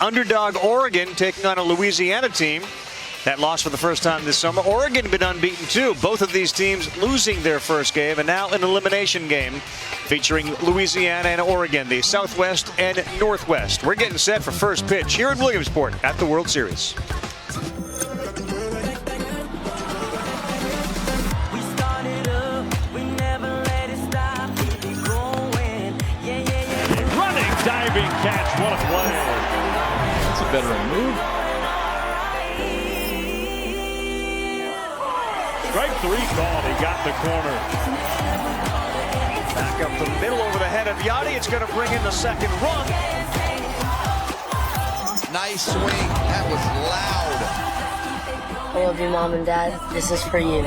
underdog Oregon taking on a Louisiana team that lost for the first time this summer. Oregon been unbeaten too. Both of these teams losing their first game, and now an elimination game featuring Louisiana and Oregon, the Southwest and Northwest. We're getting set for first pitch here in Williamsport at the World Series. Diving catch, what a play. That's a veteran move. Strike 3 called, he got the corner. Back up the middle over the head of Yachty. It's going to bring in the second run. Nice swing, that was loud. I love you, Mom and Dad. This is for you.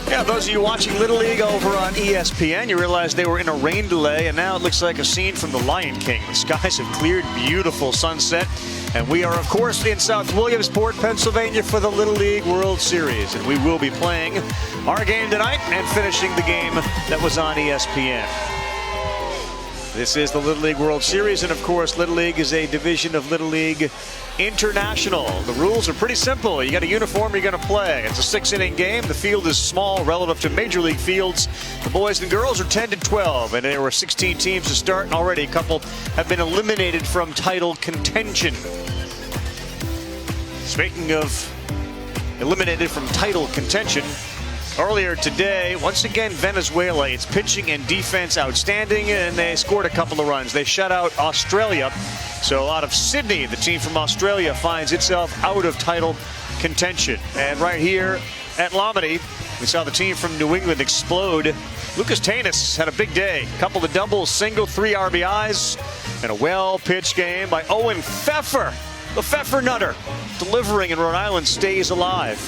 Yeah, those of you watching Little League over on ESPN, you realize they were in a rain delay, and now it looks like a scene from The Lion King. The skies have cleared, beautiful sunset, and we are, of course, in South Williamsport, Pennsylvania for the Little League World Series, and we will be playing our game tonight and finishing the game that was on ESPN. This is the Little League World Series, and of course, Little League is a division of Little League International. The rules are pretty simple. You got a uniform, you're going to play. It's a 6-inning game. The field is small relative to Major League fields. The boys and girls are 10 to 12, and there were 16 teams to start, and already a couple have been eliminated from title contention. Speaking of eliminated from title contention, earlier today, once again, Venezuela, its pitching and defense outstanding, and they scored a couple of runs. They shut out Australia. So out of Sydney, the team from Australia finds itself out of title contention. And right here at Lomity, we saw the team from New England explode. Lucas Tanis had a big day. Couple of doubles, single, 3 RBIs, and a well-pitched game by Owen Pfeffer. The Pfeffer Nutter, delivering in Rhode Island, stays alive.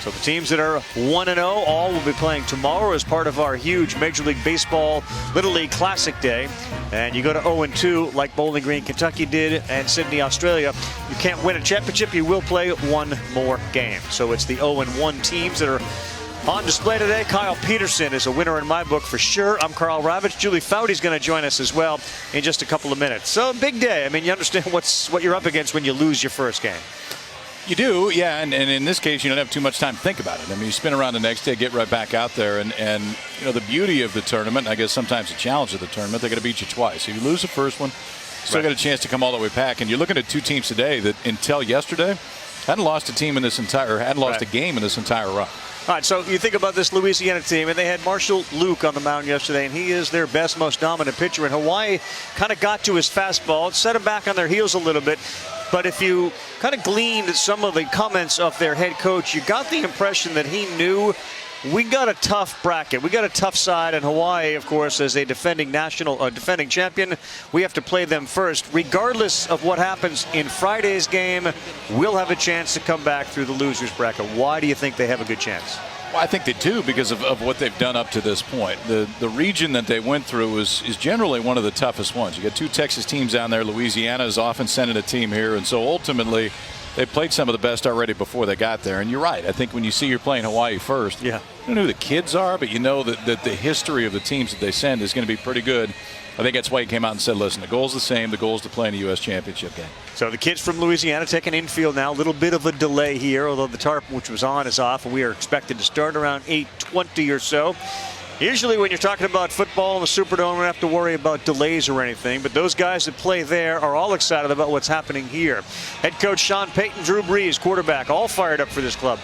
So the teams that are 1-0 all will be playing tomorrow as part of our huge Major League Baseball Little League Classic Day. And you go to 0-2 like Bowling Green, Kentucky did, and Sydney, Australia. You can't win a championship, you will play one more game. So it's the 0-1 teams that are on display today. Kyle Peterson is a winner in my book for sure. I'm Carl Ravitch. Julie Foudy's going to join us as well in just a couple of minutes. So big day. I mean, you understand what you're up against when you lose your first game. You do, yeah, and in this case, you don't have too much time to think about it. I mean, you spin around the next day, get right back out there, and you know, the beauty of the tournament, I guess sometimes the challenge of the tournament, they're going to beat you twice. If you lose the first one, still got a chance to come all the way back. And you're looking at 2 teams today that, until yesterday, hadn't lost a game in this entire run. All right, so you think about this Louisiana team, and they had Marshall Luke on the mound yesterday, and he is their best, most dominant pitcher. And Hawaii kind of got to his fastball, set him back on their heels a little bit. But if you kind of gleaned some of the comments of their head coach, you got the impression that he knew we got a tough bracket. We got a tough side, and Hawaii, of course, as a defending champion, we have to play them first. Regardless of what happens in Friday's game, we'll have a chance to come back through the losers bracket. Why do you think they have a good chance? Well, I think they do because of what they've done up to this point. The region that they went through is generally one of the toughest ones. You got 2 Texas teams down there. Louisiana is often sending a team here, and so ultimately they played some of the best already before they got there. And you're right. I think when you see you're playing Hawaii first, you don't know who the kids are, but you know that the history of the teams that they send is going to be pretty good. I think that's why he came out and said, listen, the goal's the same. The goal is to play in the U.S. Championship game. So the kids from Louisiana taking infield now. A little bit of a delay here, although the tarp, which was on, is off. And we are expected to start around 8:20 or so. Usually when you're talking about football in the Superdome, we don't have to worry about delays or anything. But those guys that play there are all excited about what's happening here. Head coach Sean Payton, Drew Brees, quarterback, all fired up for this club.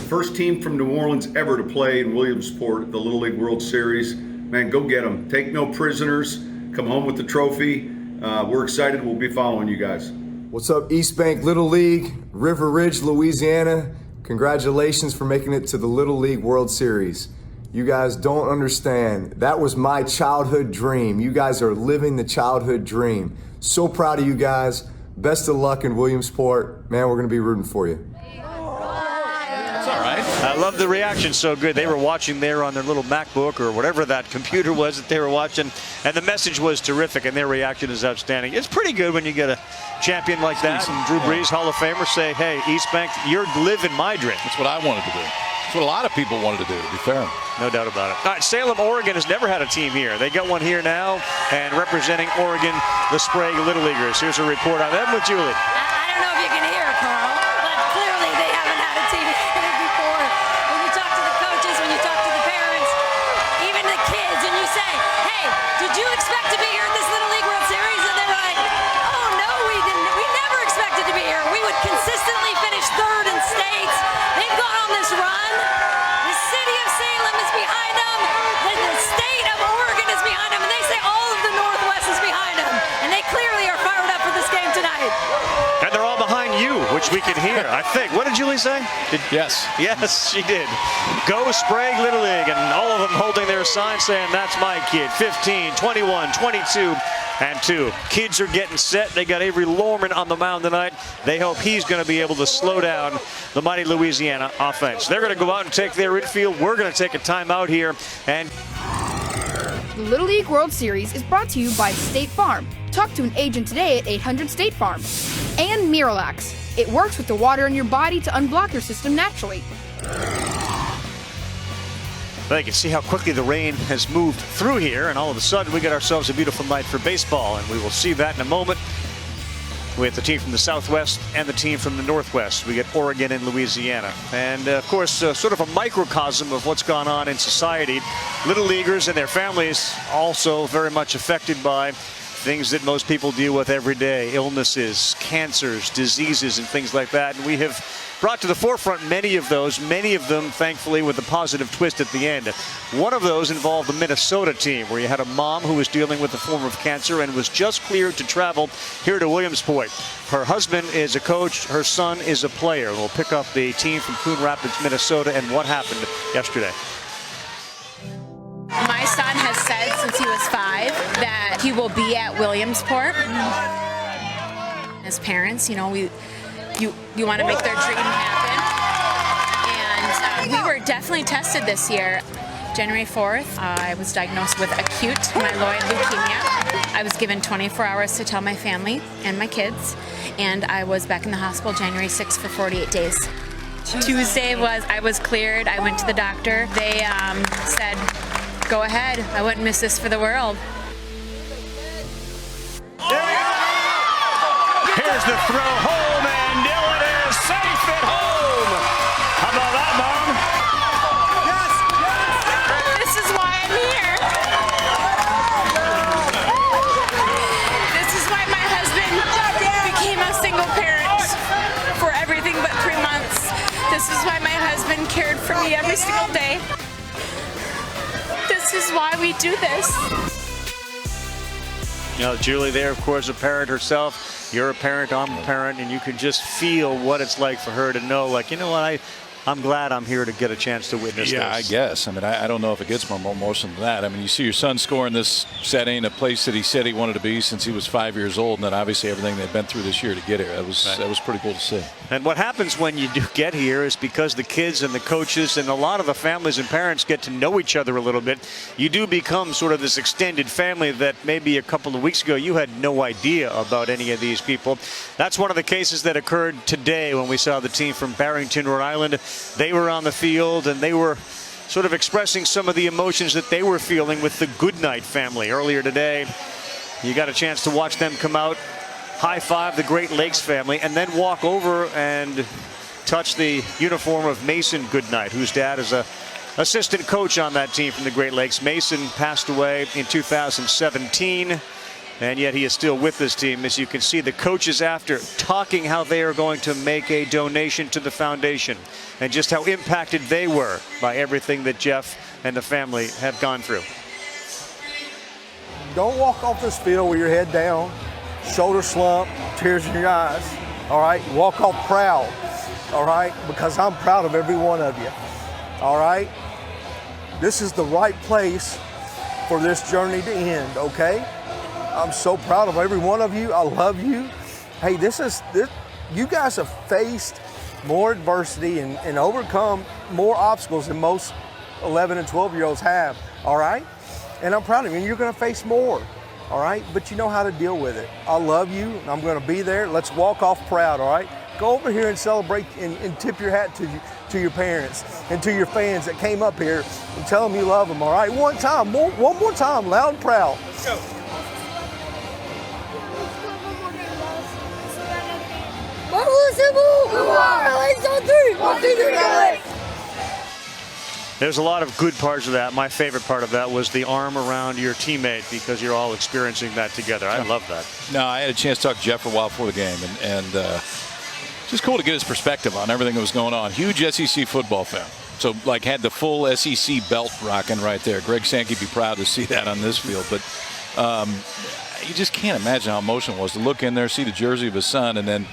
First team from New Orleans ever to play in Williamsport, the Little League World Series. Man, go get them. Take no prisoners. Come home with the trophy. We're excited. We'll be following you guys. What's up, East Bank Little League, River Ridge, Louisiana? Congratulations for making it to the Little League World Series. You guys don't understand. That was my childhood dream. You guys are living the childhood dream. So proud of you guys. Best of luck in Williamsport. Man, we're going to be rooting for you. It's all right? I love the reaction, so good. They were watching there on their little MacBook or whatever that computer was that they were watching, and the message was terrific, and their reaction is outstanding. It's pretty good when you get a champion like that, and Drew Brees, Hall of Famer, say, hey, East Bank, you're living my dream. That's what I wanted to do. That's what a lot of people wanted to do, to be fair. No doubt about it. All right, Salem, Oregon has never had a team here. They got one here now, and representing Oregon, the Sprague Little Leaguers. Here's a report on them with Julie. I don't know if you can hear it, Carl, but clearly they haven't had a team here before. When you talk to the coaches, when you talk to the parents, even the kids, and you say, hey, did you expect to be here at this Little League World Series? And they're like, oh, no, we didn't. We never expected to be here. We would consistently finish third in states. They've gone on this run. The city of Salem is behind them. The state of Oregon is behind them. And they say all of the Northwest is behind them. And they clearly are fired up for this game tonight. And they're all behind you, which we can hear, I think. What did Julie say? Yes. Yes, she did. Go Sprague Little League, and all of them holding their signs saying, that's my kid. 15, 21, 22, and 2. Kids are getting set. They got Avery Lorman on the mound tonight. They hope he's going to be able to slow down the mighty Louisiana offense. They're going to go out and take their infield. We're going to take a timeout here. And The Little League World Series is brought to you by State Farm. Talk to an agent today at 800 State Farm. And Miralax. It works with the water in your body to unblock your system naturally. Well, you can see how quickly the rain has moved through here, and all of a sudden we get ourselves a beautiful night for baseball, and we will see that in a moment with the team from the Southwest and the team from the Northwest. We get Oregon and Louisiana. And, of course, sort of a microcosm of what's gone on in society. Little leaguers and their families also very much affected by things that most people deal with every day, illnesses, cancers, diseases, and things like that. And we have brought to the forefront many of those, many of them, thankfully, with a positive twist at the end. One of those involved the Minnesota team, where you had a mom who was dealing with a form of cancer and was just cleared to travel here to Williamsport. Her husband is a coach. Her son is a player. We'll pick up the team from Coon Rapids, Minnesota, and what happened yesterday. My son has said since he was 5 that he will be at Williamsport. As parents, you know, you want to make their dream happen. And we were definitely tested this year. January 4th, I was diagnosed with acute myeloid leukemia. I was given 24 hours to tell my family and my kids, and I was back in the hospital January 6th for 48 days. Tuesday I was cleared. I went to the doctor. They said, go ahead. I wouldn't miss this for the world. Here's the throw home, and Dylan is safe at home. How about that, Mom? Yes, yes. This is why I'm here. This is why my husband became a single parent for everything but 3 months. This is why my husband cared for me every single day. This is why we do this. You know, Julie there, of course, a parent herself. You're a parent, I'm a parent, and you can just feel what it's like for her to know, like, you know what, I'm glad I'm here to get a chance to witness this. Yeah, I guess. I mean, I don't know if it gets more emotional than that. I mean, you see your son score in this setting, a place that he said he wanted to be since he was 5 years old, and then obviously everything they've been through this year to get here. That was pretty cool to see. And what happens when you do get here is because the kids and the coaches and a lot of the families and parents get to know each other a little bit, you do become sort of this extended family that maybe a couple of weeks ago you had no idea about any of these people. That's one of the cases that occurred today when we saw the team from Barrington, Rhode Island. They were on the field and they were sort of expressing some of the emotions that they were feeling with the Goodnight family earlier today. You got a chance to watch them come out, high-five the Great Lakes family, and then walk over and touch the uniform of Mason Goodnight, whose dad is a assistant coach on that team from the Great Lakes. Mason passed away in 2017. And yet he is still with this team. As you can see, the coaches after talking how they are going to make a donation to the foundation and just how impacted they were by everything that Jeff and the family have gone through. Don't walk off this field with your head down, shoulder slump, tears in your eyes, all right? Walk off proud, all right? Because I'm proud of every one of you, all right? This is the right place for this journey to end, okay? I'm so proud of every one of you. I love you. Hey, you guys have faced more adversity and overcome more obstacles than most 11 and 12-year-olds have, all right? And I'm proud of you, and you're gonna face more, all right? But you know how to deal with it. I love you, and I'm gonna be there. Let's walk off proud, all right? Go over here and celebrate and tip your hat to your parents and to your fans that came up here and tell them you love them, all right? One more time, loud and proud. Let's go. There's a lot of good parts of that. My favorite part of that was the arm around your teammate because you're all experiencing that together. I love that. No, I had a chance to talk to Jeff for a while before the game, and just cool to get his perspective on everything that was going on. Huge SEC football fan. So, like, had the full SEC belt rocking right there. Greg Sankey would be proud to see that on this field. But you just can't imagine how emotional it was to look in there, see the jersey of his son, and then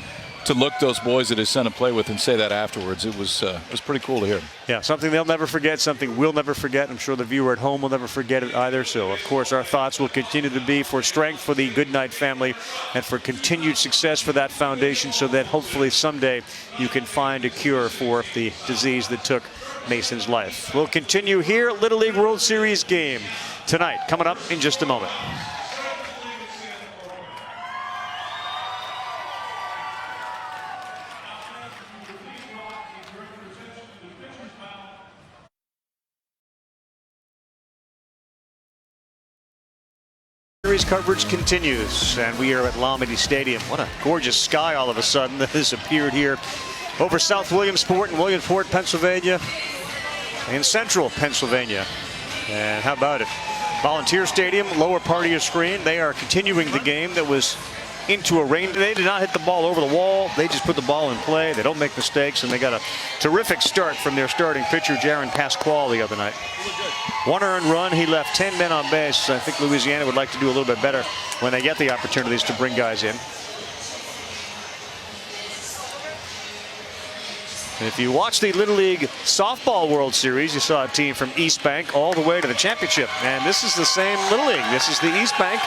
to look those boys that his son had played with and say that afterwards. It was pretty cool to hear. Yeah, something they'll never forget, something we'll never forget. I'm sure the viewer at home will never forget it either. So, of course, our thoughts will continue to be for strength for the Goodnight family and for continued success for that foundation so that hopefully someday you can find a cure for the disease that took Mason's life. We'll continue here. Little League World Series game tonight, coming up in just a moment. Series coverage continues, and we are at Lamedy Stadium. What a gorgeous sky all of a sudden that has appeared here over South Williamsport and Williamsport, Pennsylvania, and central Pennsylvania. And how about it? Volunteer Stadium, lower part of your screen. They are continuing the game that was into a rain. They did not hit the ball over the wall. They just put the ball in play. They don't make mistakes, and they got a terrific start from their starting pitcher, Jaron Pasquale, the other night. One earned run. He left 10 men on base. I think Louisiana would like to do a little bit better when they get the opportunities to bring guys in. And if you watch the Little League Softball World Series, you saw a team from East Bank all the way to the championship. And this is the same Little League. This is the East Bank,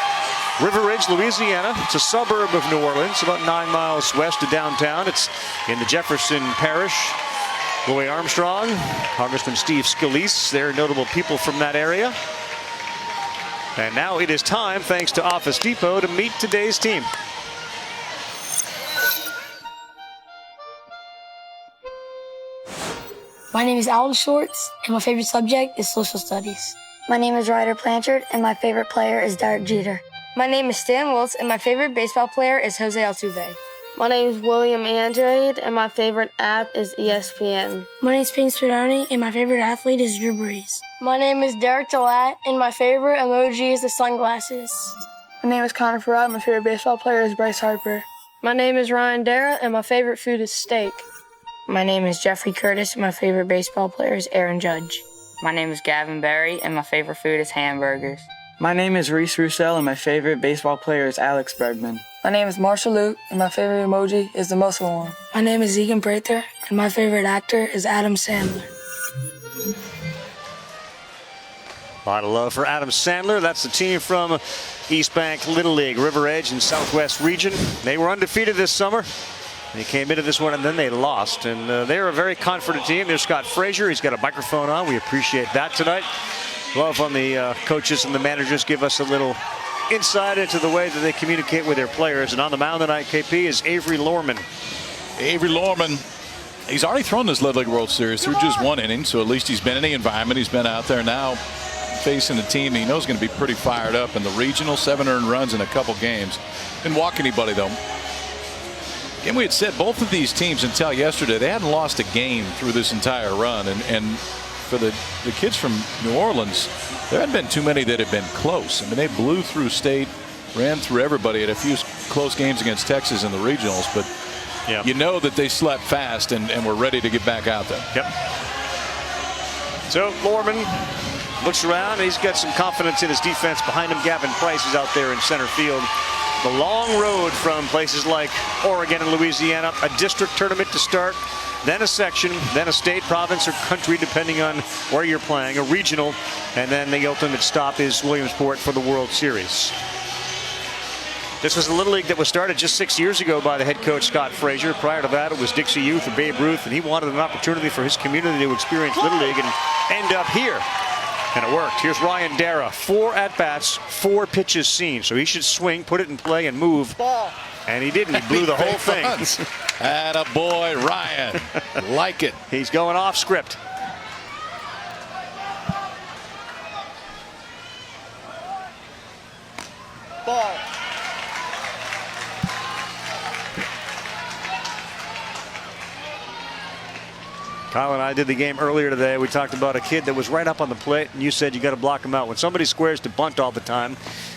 River Ridge, Louisiana. It's a suburb of New Orleans, about 9 miles west of downtown. It's in the Jefferson Parish. Louis Armstrong, Congressman Steve Scalise, they're notable people from that area. And now it is time, thanks to Office Depot, to meet today's team. My name is Alan Shorts, and my favorite subject is social studies. My name is Ryder Blanchard, and my favorite player is Derek Jeter. My name is Stan Wiltz, and my favorite baseball player is Jose Altuve. My name is William Andrade, and my favorite app is ESPN. My name is Payne Spadoni, and my favorite athlete is Drew Brees. My name is Derek Delat, and my favorite emoji is the sunglasses. My name is Connor Farad, and my favorite baseball player is Bryce Harper. My name is Ryan Dara, and my favorite food is steak. My name is Jeffrey Curtis, and my favorite baseball player is Aaron Judge. My name is Gavin Berry, and my favorite food is hamburgers. My name is Reese Roussel, and my favorite baseball player is Alex Bregman. My name is Marshall Luke, and my favorite emoji is the muscle one. My name is Egan Prather, and my favorite actor is Adam Sandler. A lot of love for Adam Sandler. That's the team from East Bank Little League, River Edge and Southwest Region. They were undefeated this summer. They came into this one and then they lost. And they're a very confident team. There's Scott Frazier. He's got a microphone on. We appreciate that tonight. Love on the coaches and the managers give us a little insight into the way that they communicate with their players. And on the mound tonight, KP, is Avery Lorman. Avery Lorman, he's already thrown this Little League World Series through just one inning, so at least he's been in the environment. He's been out there now facing a team he knows is going to be pretty fired up. In the regional, 7 earned runs in a couple games. Didn't walk anybody, though. Again, we had said both of these teams until yesterday, they hadn't lost a game through this entire run. And for the kids from New Orleans, there hadn't been too many that had been close. I mean, they blew through state, ran through everybody, at a few close games against Texas in the regionals. But yep, you know that they slept fast and were ready to get back out there. Yep. So Lorman looks around. He's got some confidence in his defense. Behind him, Gavin Price is out there in center field. The long road from places like Oregon and Louisiana, a district tournament to start, then a section, then a state, province, or country, depending on where you're playing, a regional, and then the ultimate stop is Williamsport for the World Series. This was a Little League that was started just 6 years ago by the head coach, Scott Frazier. Prior to that, it was Dixie Youth and Babe Ruth, and he wanted an opportunity for his community to experience Little League and end up here. And it worked. Here's Ryan Dara. 4 at-bats, 4 pitches seen. So he should swing, put it in play, and move. And he didn't. He blew the whole thing. Attaboy, Ryan. Like it. He's going off script. Ball. Kyle and I did the game earlier today. We talked about a kid that was right up on the plate, and you said you got to block him out. When somebody squares to bunt all the time,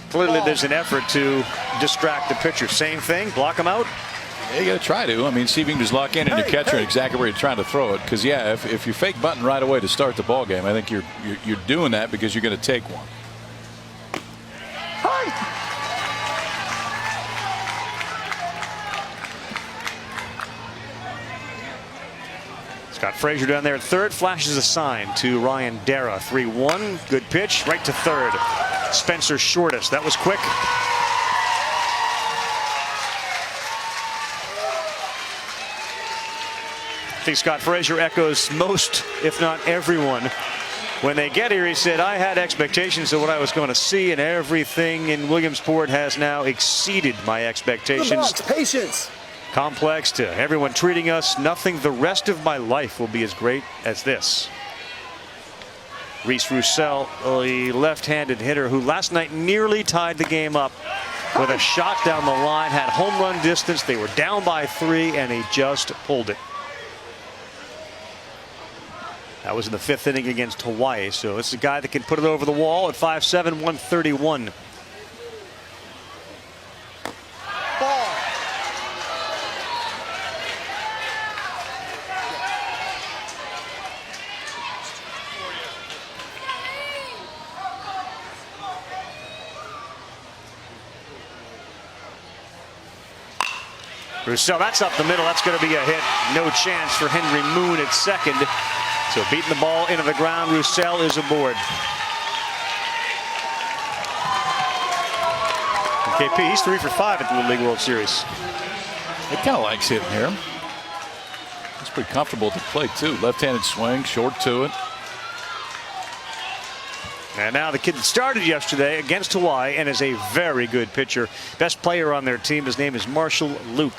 clearly there's an effort to distract the pitcher. Same thing, block him out. Yeah, you got to try to. I mean, see if you can just lock in and your catcher exactly where you're trying to throw it. Because yeah, if you fake bunting right away to start the ball game, I think you're doing that because you're going to take one. Scott Frazier down there at third, flashes a sign to Ryan Dara. 3-1, good pitch, right to third. Spencer Shortest, that was quick. I think Scott Frazier echoes most, if not everyone. When they get here, he said, I had expectations of what I was going to see, and everything in Williamsport has now exceeded my expectations. Patience. Complex to everyone treating us. Nothing the rest of my life will be as great as this. Reese Roussel, a left-handed hitter who last night nearly tied the game up with a shot down the line, had home run distance. They were down by 3, and he just pulled it. That was in the 5th inning against Hawaii. So it's a guy that can put it over the wall at 5'7", 131. Roussel, that's up the middle. That's going to be a hit. No chance for Henry Moon at second. So beating the ball into the ground, Roussel is aboard. KP, he's 3 for 5 at the Little League World Series. He kind of likes hitting here. He's pretty comfortable at the plate, too. Left-handed swing, short to it. And now the kid that started yesterday against Hawaii and is a very good pitcher. Best player on their team. His name is Marshall Luke.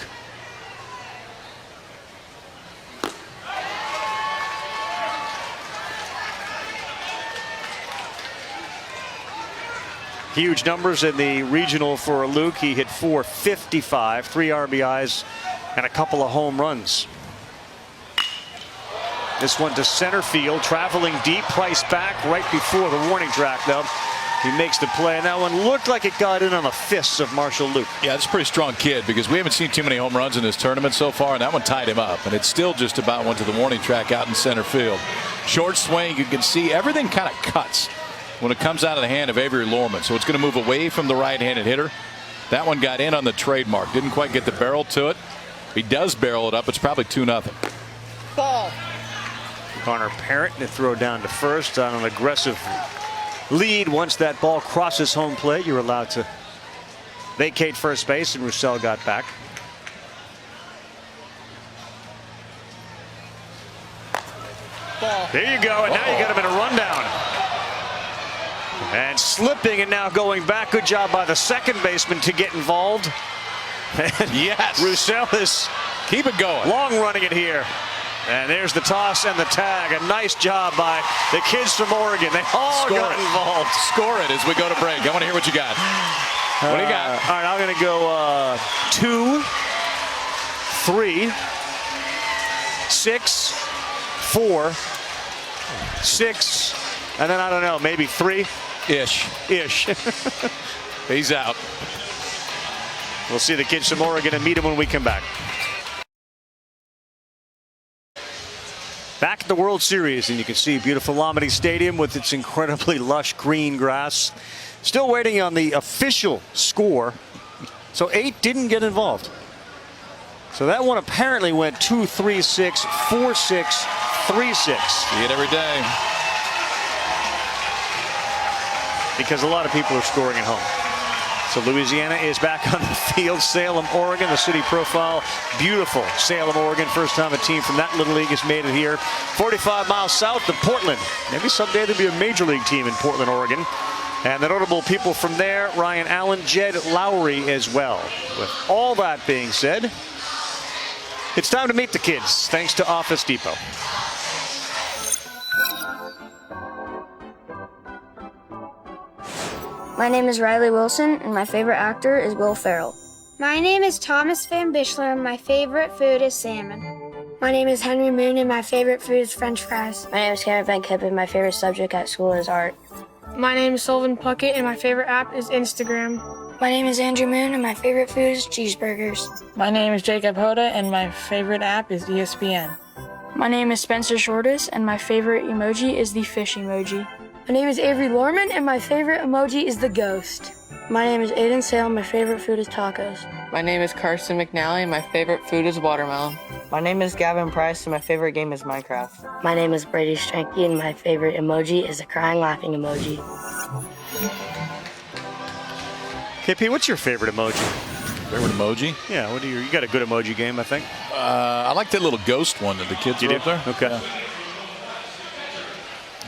Huge numbers in the regional for Luke. He hit .455, 3 RBIs, and a couple of home runs. This one to center field, traveling deep, Price back right before the warning track, though. He makes the play, and that one looked like it got in on the fists of Marshall Luke. Yeah, that's a pretty strong kid because we haven't seen too many home runs in this tournament so far, and that one tied him up. And it still just about went to the warning track out in center field. Short swing, you can see everything kind of cuts when it comes out of the hand of Avery Lorman. So it's going to move away from the right-handed hitter. That one got in on the trademark. Didn't quite get the barrel to it. If he does barrel it up, it's probably 2-0. Ball. Connor Parent to throw down to first on an aggressive lead. Once that ball crosses home plate, you're allowed to vacate first base, and Roussel got back. Ball. There you go, and now you got him in a rundown. And slipping and now going back. Good job by the second baseman to get involved. And yes. Roussel is keep it going. Long running it here. And there's the toss and the tag. A nice job by the kids from Oregon. They all got involved. Score it as we go to break. I want to hear what you got. What do you got? All right, I'm going to go 2, 3, 6, 4, 6, and then I don't know, maybe 3. Ish. He's out. We'll see the kids from Oregon and meet him when we come back. Back at the World Series, and you can see beautiful Lombardi Stadium with its incredibly lush green grass. Still waiting on the official score. So 8 didn't get involved. So that one apparently went 2-3-6, 4-6, 3-6. See it every day. Because a lot of people are scoring at home. So Louisiana is back on the field. Salem, Oregon, the city profile. Beautiful Salem, Oregon. First time a team from that little league has made it here. 45 miles south of Portland. Maybe someday there'll be a major league team in Portland, Oregon. And the notable people from there, Ryan Allen, Jed Lowry as well. With all that being said, it's time to meet the kids, thanks to Office Depot. My name is Riley Wilson, and my favorite actor is Will Ferrell. My name is Thomas Van Bischler, and my favorite food is salmon. My name is Henry Moon, and my favorite food is French fries. My name is Cameron Van Kippen, and my favorite subject at school is art. My name is Sullivan Puckett, and my favorite app is Instagram. My name is Andrew Moon, and my favorite food is cheeseburgers. My name is Jacob Hoda, and my favorite app is ESPN. My name is Spencer Shortis, and my favorite emoji is the fish emoji. My name is Avery Lorman, and my favorite emoji is the ghost. My name is Aiden Sale, my favorite food is tacos. My name is Carson McNally, and my favorite food is watermelon. My name is Gavin Price, and my favorite game is Minecraft. My name is Brady Stranke, and my favorite emoji is a crying, laughing emoji. KP, what's your favorite emoji? Favorite emoji? Yeah, what do you got a good emoji game, I think. I like that little ghost one that the kids You are do? up there. Okay. Yeah.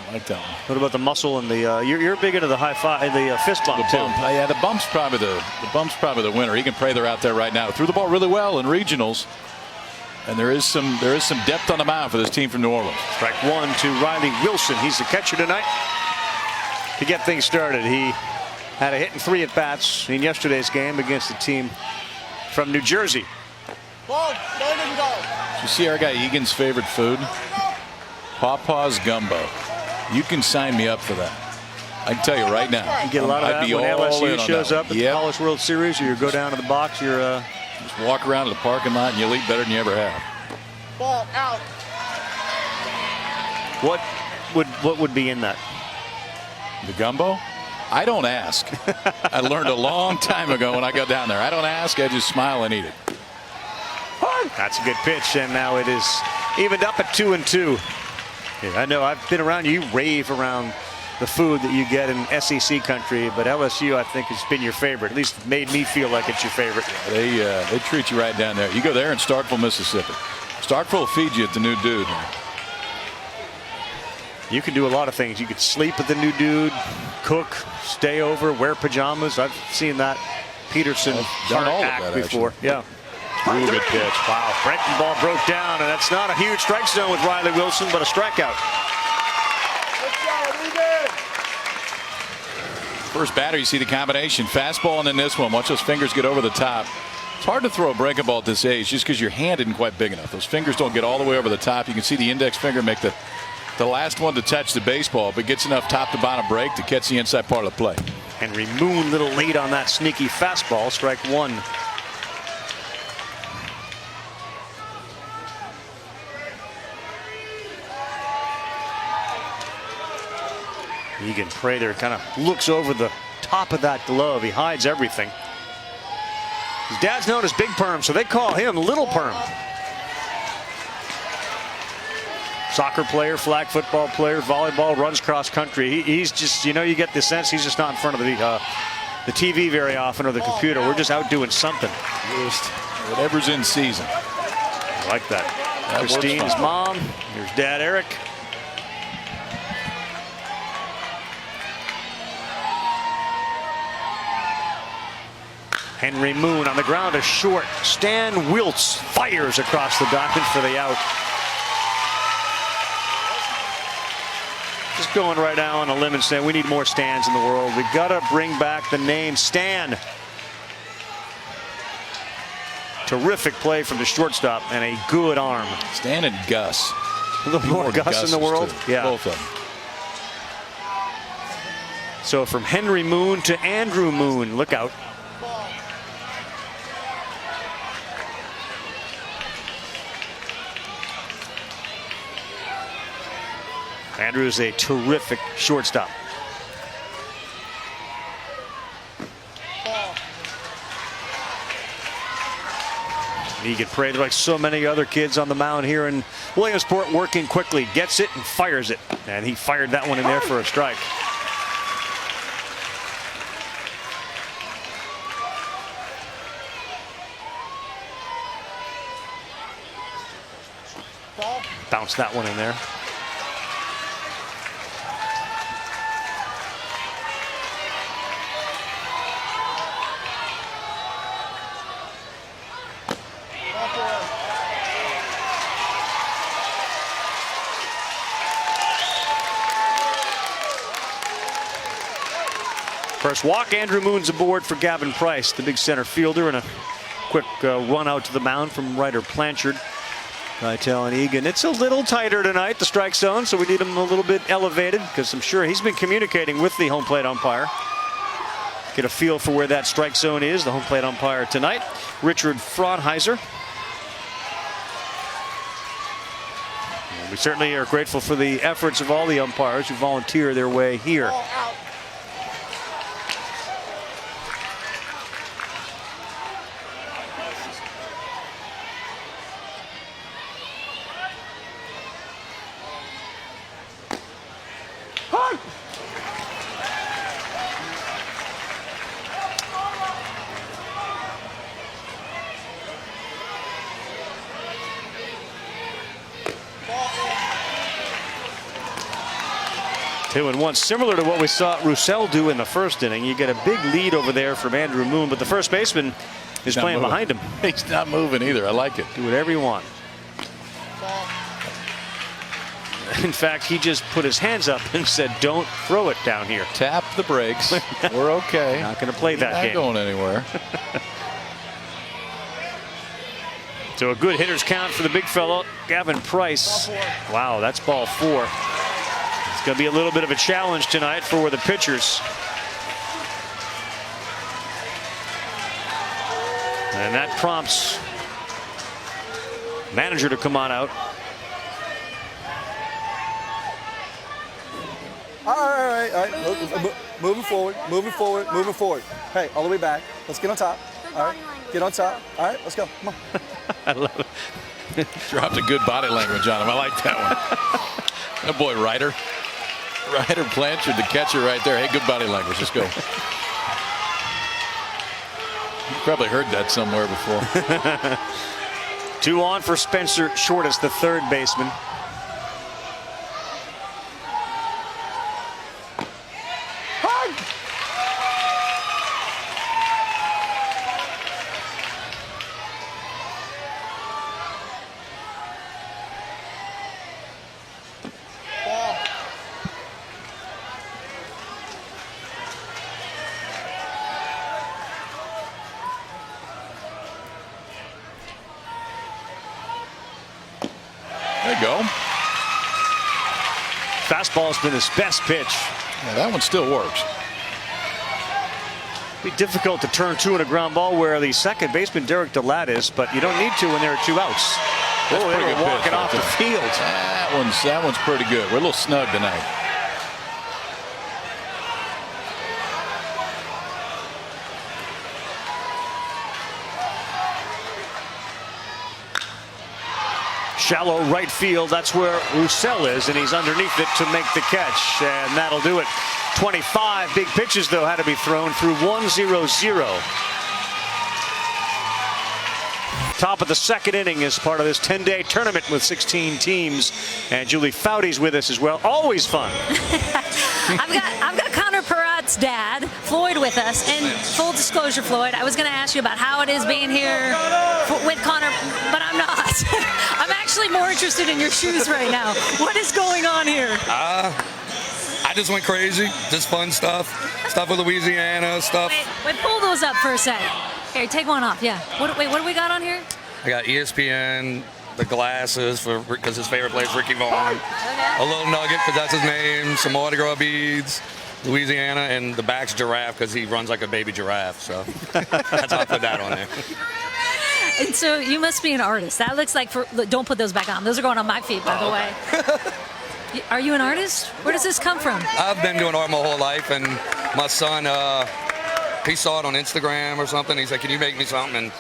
I like that one. What about the muscle and the? You're big into the high five, the fist bump The too. bump. Yeah, the bump's probably the winner. He can pray they're out there right now. Threw the ball really well in regionals, and there is some depth on the mound for this team from New Orleans. Strike one to Riley Wilson. He's the catcher tonight. To get things started, he had a hit in 3 at-bats in yesterday's game against the team from New Jersey. Did you see our guy Egan's favorite food? Pawpaw's gumbo. You can sign me up for that. I can tell you right now. You get a lot of that when LSU shows up at the College World Series, or you go down to the box, you're just walk around to the parking lot and you'll eat better than you ever have. Ball out. What would be in that? The gumbo? I don't ask. I learned a long time ago when I go down there. I don't ask, I just smile and eat it. That's a good pitch, and now it is evened up at 2-2. Yeah, I know I've been around you. You rave around the food that you get in SEC country, but LSU I think has been your favorite. At least made me feel like it's your favorite. They treat you right down there. You go there in Starkville, Mississippi. Starkville will feed you at the New Dude. You can do a lot of things. You could sleep at the New Dude, cook, stay over, wear pajamas. I've seen that Peterson done all of act that before. actually. Yeah. Really good pitch. Wow, breaking ball broke down, and that's not a huge strike zone with Riley Wilson, but a strikeout. First batter, you see the combination. Fastball and then this one. Watch those fingers get over the top. It's hard to throw a breaking ball at this age just because your hand isn't quite big enough. Those fingers don't get all the way over the top. You can see the index finger make the last one to touch the baseball, but gets enough top to bottom break to catch the inside part of the play. Henry Moon, a little late on that sneaky fastball. Strike one. Egan Prater kind of looks over the top of that glove. He hides everything. His dad's known as Big Perm, so they call him Little Perm. Soccer player, flag football player, volleyball, runs cross country. He's just, you get the sense he's just not in front of the TV very often or the computer. We're just out doing something. Just whatever's in season. I like that. Christine, his mom. Here's Dad Eric. Henry Moon on the ground, a short. Stan Wiltz fires across the diamond for the out. Just going right now on a limb and saying we need more Stans in the world. We've got to bring back the name Stan. Terrific play from the shortstop and a good arm. Stan and Gus. A little more Gus in the world. Too. Yeah. Both of them. So from Henry Moon to Andrew Moon. Look out. Andrew is a terrific shortstop. Egan Prater, like so many other kids on the mound here in Williamsport, working quickly, gets it and fires it. And he fired that one in there for a strike. Bounce that one in there. First walk, Andrew Moon's aboard for Gavin Price, the big center fielder, and a quick run out to the mound from Ryder Blanchard. Keitel and Egan. It's a little tighter tonight, the strike zone, so we need him a little bit elevated because I'm sure he's been communicating with the home plate umpire. Get a feel for where that strike zone is, the home plate umpire tonight, Richard Fraunheiser. And we certainly are grateful for the efforts of all the umpires who volunteer their way here. Two and one, similar to what we saw Roussel do in the first inning. You get a big lead over there from Andrew Moon, but the first baseman is playing behind him. He's not moving either. I like it. Do whatever you want. In fact, he just put his hands up and said, "Don't throw it down here." Tap the brakes. We're okay. Not going to play that game. Not going anywhere. So a good hitter's count for the big fellow, Gavin Price. Wow, that's ball 4. It's going to be a little bit of a challenge tonight for the pitchers. And that prompts manager to come on out. All right. Moving forward. Hey, all the way back. Let's get on top. All right, get on top. All right, let's go. Come on. I love it. Dropped a good body language on him. I like that one. That boy, Ryder Blanchard, the catcher right there. Hey, good body language. Let's go. You probably heard that somewhere before. 2 on for Spencer Shortus, the third baseman. There you go. Fastball's been his best pitch. Yeah, that one still works. Be difficult to turn 2 in a ground ball where the second baseman Derek DeLatte is, but you don't need to when there are 2 outs. That's they were walking off the field. That one's pretty good. We're a little snug tonight. Shallow right field, that's where Roussel is, and he's underneath it to make the catch, and that'll do it. 25 big pitches, though, had to be thrown through 1-0-0. Top of the second inning is part of this 10-day tournament with 16 teams, and Julie Foudy's with us as well. Always fun. I've got Connor Perot's dad, Floyd, with us. And full disclosure, Floyd, I was going to ask you about how it is being here with Connor, but I'm not. I'm actually more interested in your shoes right now. What is going on here? I just went crazy. Just fun stuff with Louisiana stuff. Wait, pull those up for a sec. Here, take one off. Yeah. What do we got on here? I got ESPN, the glasses because his favorite player is Ricky Vaughn. Okay. A little nugget because that's his name. Some Mardi Gras beads. Louisiana, and the back's giraffe because he runs like a baby giraffe. So that's how I put that on there. And so you must be an artist. That looks like don't put those back on. Those are going on my feet, by the way. Are you an artist? Where does this come from? I've been doing art my whole life, and my son, he saw it on Instagram or something. He's like, "Can you make me something?" And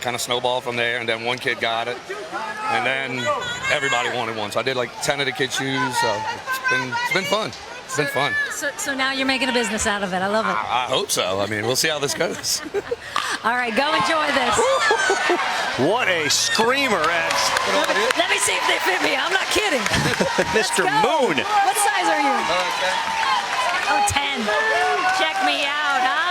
kind of snowballed from there. And then one kid got it, and then everybody wanted one. So I did like 10 of the kids' shoes. So it's been fun. It's been fun. So now you're making a business out of it. I love it. I hope so. I mean, we'll see how this goes. All right, go enjoy this. What a screamer. Let me see if they fit me. I'm not kidding. Mr. Moon. What size are you? Oh, 10. Check me out, huh?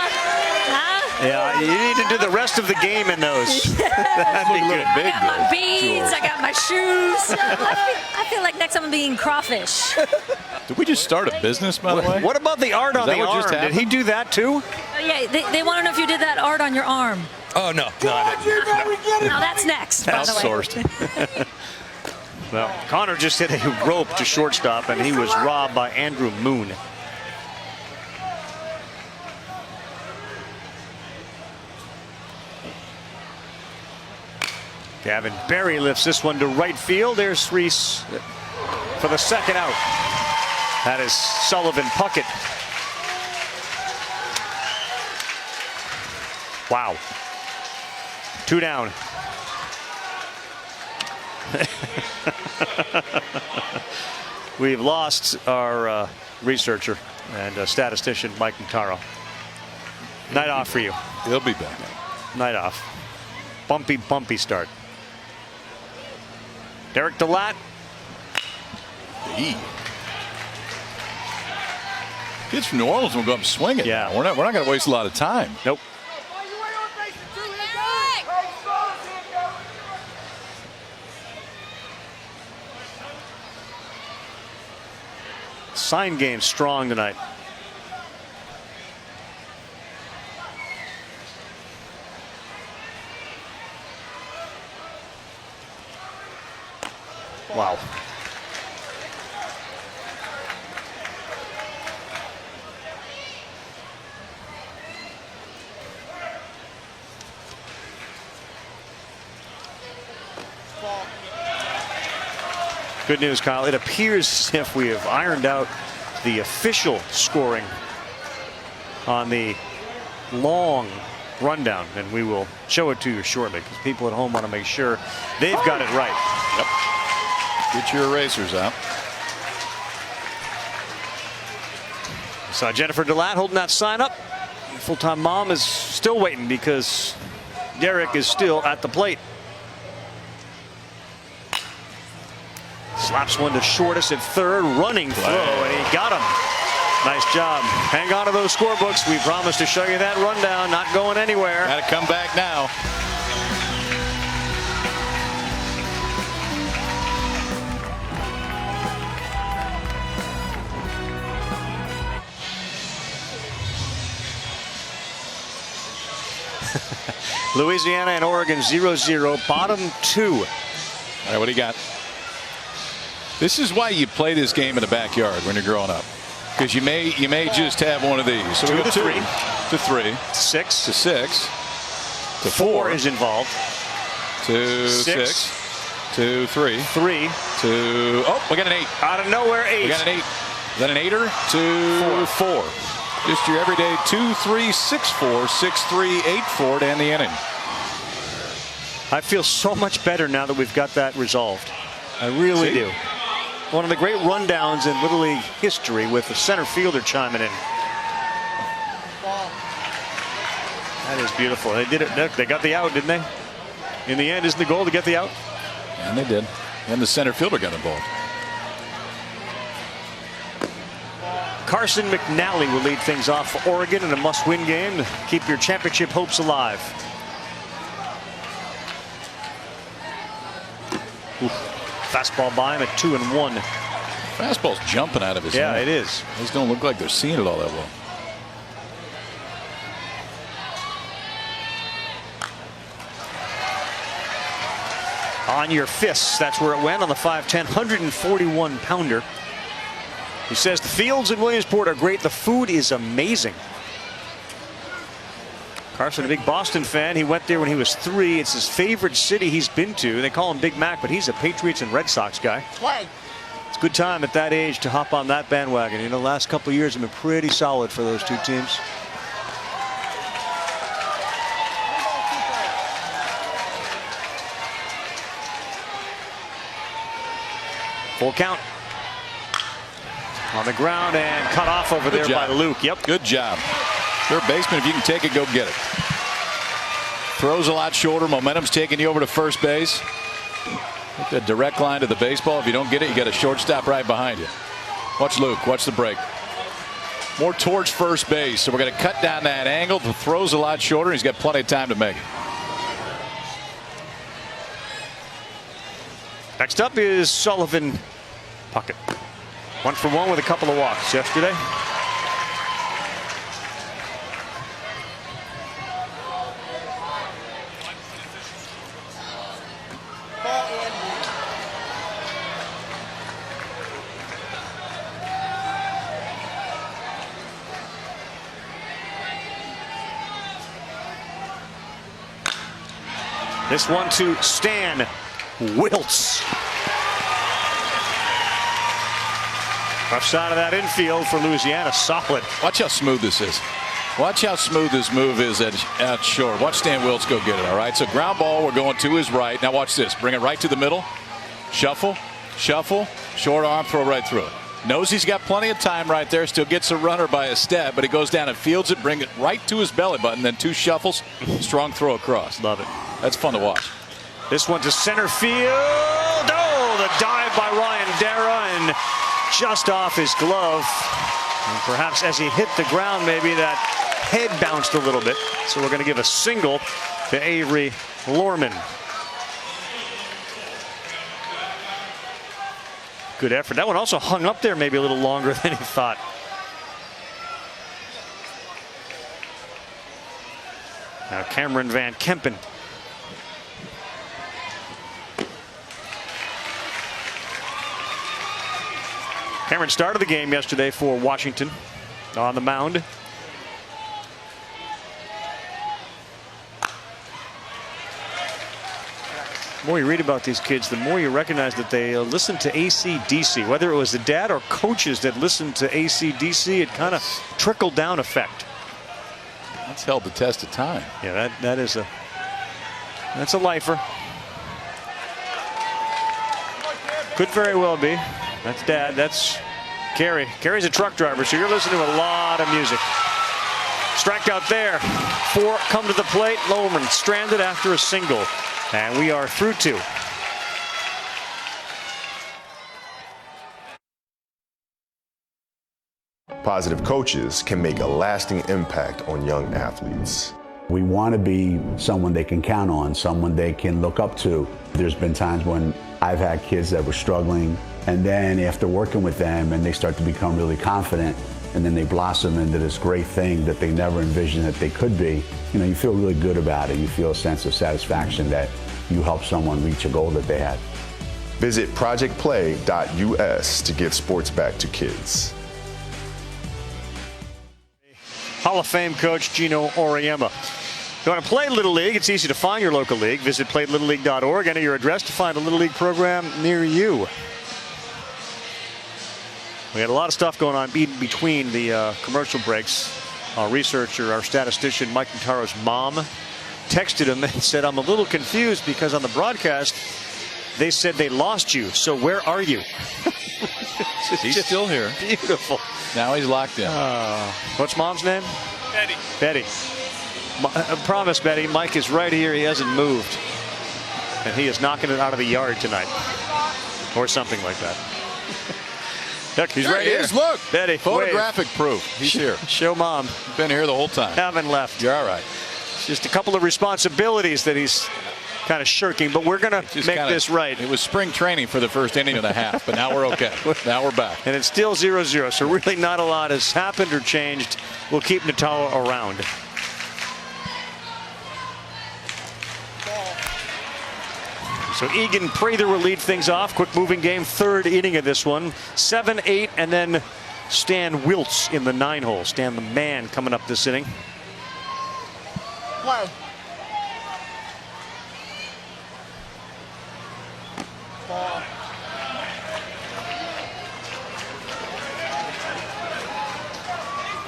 Yeah, you need to do the rest of the game in those. That'd be good. I got my beads. I got my shoes. I feel like next time I'm being crawfish. Did we just start a business, by the way? What about the art on the arm? Did he do that too? Oh, yeah, they want to know if you did that art on your arm. Oh, no. No, I didn't. No, that's next, by the way. Outsourced. Well, Connor just hit a rope to shortstop, and he was robbed by Andrew Moon. Gavin Berry lifts this one to right field. There's Reese for the second out. That is Sullivan Puckett. Wow. 2 down. We've lost our researcher and statistician, Mike Notaro. Night off for you. He'll be back. Night off. Bumpy start. Derek DeLatte. Kids from New Orleans will go up swinging. Yeah. We're not going to waste a lot of time. Nope. Sign game strong tonight. Wow. Good news, Kyle. It appears as if we have ironed out the official scoring on the long rundown, and we will show it to you shortly because people at home want to make sure they've got it right. Yep. Get your erasers out. So Jennifer DeLatte holding that sign up. Full-time mom is still waiting because Derek is still at the plate. Slaps one to shortest at third, running throw, and he got him. Nice job. Hang on to those scorebooks. We promised to show you that rundown. Not going anywhere. Got to come back now. Louisiana and Oregon 0-0, bottom 2. All right, what do you got? This is why you play this game in the backyard when you're growing up, because you may just have one of these. So 2 to 3 to 3, 6 to 6 to 4 is involved. To 6 to 3 3 to we got an 8 out of nowhere. 8. We got an 8. Is that an 8er? To 4. Just your everyday 2-3-6-4, 6-3, 8-4 to end the inning. I feel so much better now that we've got that resolved. I really do. One of the great rundowns in Little League history with the center fielder chiming in. That is beautiful. They did it. They got the out, didn't they? In the end, isn't the goal to get the out? And they did. And the center fielder got involved. Carson McNally will lead things off for Oregon in a must-win game to keep your championship hopes alive. Oof. Fastball by him at 2-1. Fastball's jumping out of his hand. Yeah, it is. These don't look like they're seeing it all that well. On your fists, that's where it went on the 5'10", 141-pounder. He says the fields in Williamsport are great. The food is amazing. Carson, a big Boston fan. He went there when he was 3. It's his favorite city he's been to. They call him Big Mac, but he's a Patriots and Red Sox guy. It's a good time at that age to hop on that bandwagon. You know, the last couple of years have been pretty solid for those two teams. Full count. On the ground and cut off over there by Luke. Yep. Good job. Third baseman, if you can take it, go get it. Throws a lot shorter. Momentum's taking you over to first base. Take the direct line to the baseball. If you don't get it, you got a shortstop right behind you. Watch Luke. Watch the break. More towards first base. So we're going to cut down that angle. The throw's a lot shorter. He's got plenty of time to make it. Next up is Sullivan Puckett. 1 for 1 with a couple of walks yesterday. This one to Stan Wiltz. Left side of that infield for Louisiana, solid. Watch how smooth this is. Watch how smooth this move is at short. Watch Stan Wiltz go get it, all right? So ground ball, we're going to his right. Now watch this. Bring it right to the middle. Shuffle, shuffle, short arm, throw right through it. Knows he's got plenty of time right there. Still gets a runner by a step, but he goes down and fields it, bring it right to his belly button, then 2 shuffles, strong throw across. Love it. That's fun to watch. This one to center field. Oh, the dive by Ryan Dara and just off his glove. And perhaps as he hit the ground, maybe that head bounced a little bit. So we're going to give a single to Avery Lorman. Good effort. That one also hung up there maybe a little longer than he thought. Now Cameron Van Kempen. Cameron started the game yesterday for Washington on the mound. The more you read about these kids, the more you recognize that they listen to AC/DC. Whether it was the dad or coaches that listened to AC/DC, it kind of trickled down effect. That's held the test of time. Yeah, that's a lifer. Could very well be. That's Dad. That's Kerry. Kerry's a truck driver, so you're listening to a lot of music. Strike out there. 4 come to the plate. Loman stranded after a single. And we are through 2. Positive coaches can make a lasting impact on young athletes. We want to be someone they can count on, someone they can look up to. There's been times when I've had kids that were struggling, and then after working with them and they start to become really confident, and then they blossom into this great thing that they never envisioned that they could be, you know, you feel really good about it. You feel a sense of satisfaction that you helped someone reach a goal that they had. Visit projectplay.us to give sports back to kids. Hall of Fame coach Gino Auriemma. You want to play Little League? It's easy to find your local league. Visit playlittleleague.org. Enter your address to find a Little League program near you. We had a lot of stuff going on between the commercial breaks. Our researcher, our statistician, Mike Notaro's mom, texted him and said, I'm a little confused because on the broadcast, they said they lost you. So where are you? He's still here. Beautiful. Now he's locked in. What's Mom's name? Betty. Betty. I promise, Betty, Mike is right here. He hasn't moved. And he is knocking it out of the yard tonight. Or something like that. Look, he's right here. Look. Betty. Photographic proof. He's here. Show Mom. Been here the whole time. Haven't left. You're all right. Just a couple of responsibilities that he's kind of shirking, but we're going to make this right. It was spring training for the first inning and a half, but now we're okay. Now we're back. And it's still 0-0, so really not a lot has happened or changed. We'll keep Notaro around. So Egan Prather will lead things off. Quick moving game, 3rd inning of this one. 7-8, and then Stan Wiltz in the 9-hole. Stan the man coming up this inning. Play.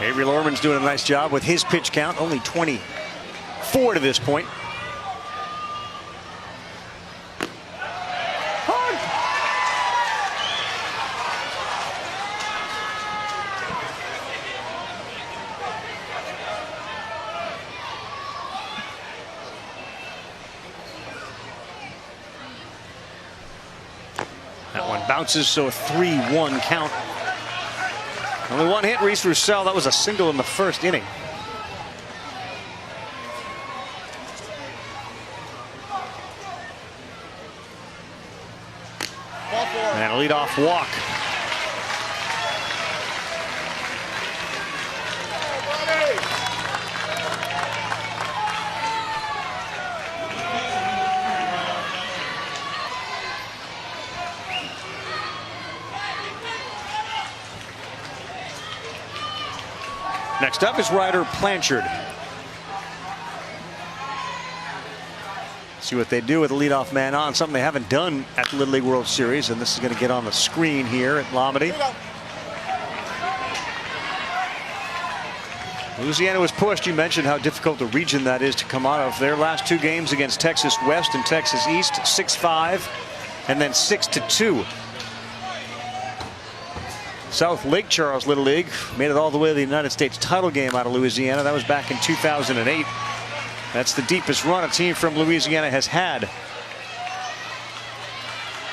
Avery Lorman's doing a nice job with his pitch count, only 24 to this point. bounces, so a 3-1 count. Only one hit, Reese Roussel. That was a single in the first inning. And a leadoff walk. Next up is Ryder Blanchard. See what they do with the leadoff man on, something they haven't done at the Little League World Series, and this is going to get on the screen here at Lomity. Louisiana was pushed. You mentioned how difficult the region that is to come out of. Their last two games against Texas West and Texas East, 6-5 and then 6-2. South Lake Charles Little League made it all the way to the United States title game out of Louisiana. That was back in 2008. That's the deepest run a team from Louisiana has had.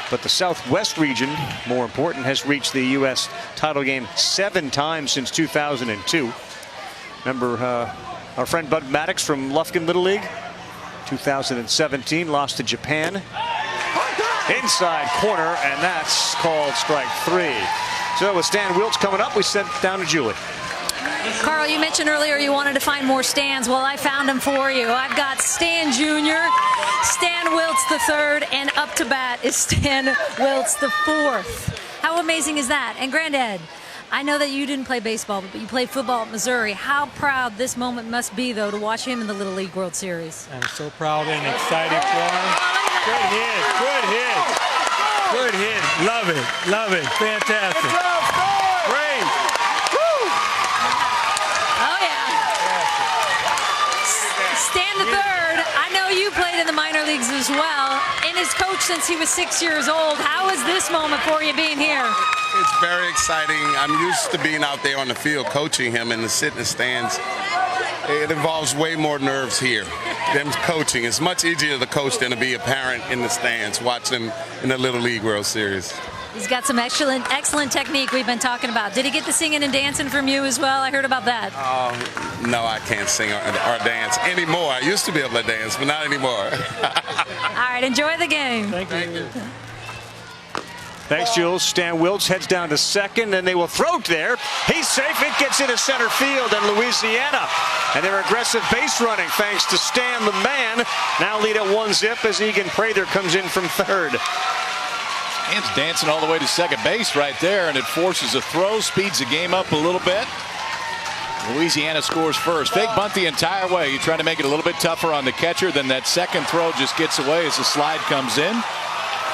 But the Southwest region, more important, has reached the U.S. title game 7 times since 2002. Remember our friend Bud Maddox from Lufkin Little League, 2017, lost to Japan. Inside corner, and that's called strike 3. So with Stan Wiltz coming up, we sent down to Julie. Carl, you mentioned earlier you wanted to find more Stans. Well, I found them for you. I've got Stan Jr., Stan Wiltz III, and up to bat is Stan Wiltz IV. How amazing is that? And Granddad, I know that you didn't play baseball, but you played football at Missouri. How proud this moment must be, though, to watch him in the Little League World Series. I'm so proud and excited for him. Good hit, good hit, good hit. Love it, love it. Fantastic. Great. Oh, yeah. Stan III, I know you played in the minor leagues as well, and his coach since he was 6 years old. How is this moment for you being here? It's very exciting. I'm used to being out there on the field coaching him and to sit in the stands. It involves way more nerves here than coaching. It's much easier to coach than to be a parent in the stands watching in the Little League World Series. He's got some excellent technique we've been talking about. Did he get the singing and dancing from you as well? I heard about that. No, I can't sing or dance anymore. I used to be able to dance, but not anymore. All right, enjoy the game. Thank you. Thanks, Jules. Stan Wiltz heads down to second, and they will throw it there. He's safe. It gets into center field, and Louisiana and their aggressive base running, thanks to Stan the man, now lead at 1-0 as Egan Prather comes in from third. Stan's dancing all the way to second base right there, and it forces a throw, speeds the game up a little bit. Louisiana scores first. Fake bunt the entire way. You try to make it a little bit tougher on the catcher, then that second throw just gets away as the slide comes in.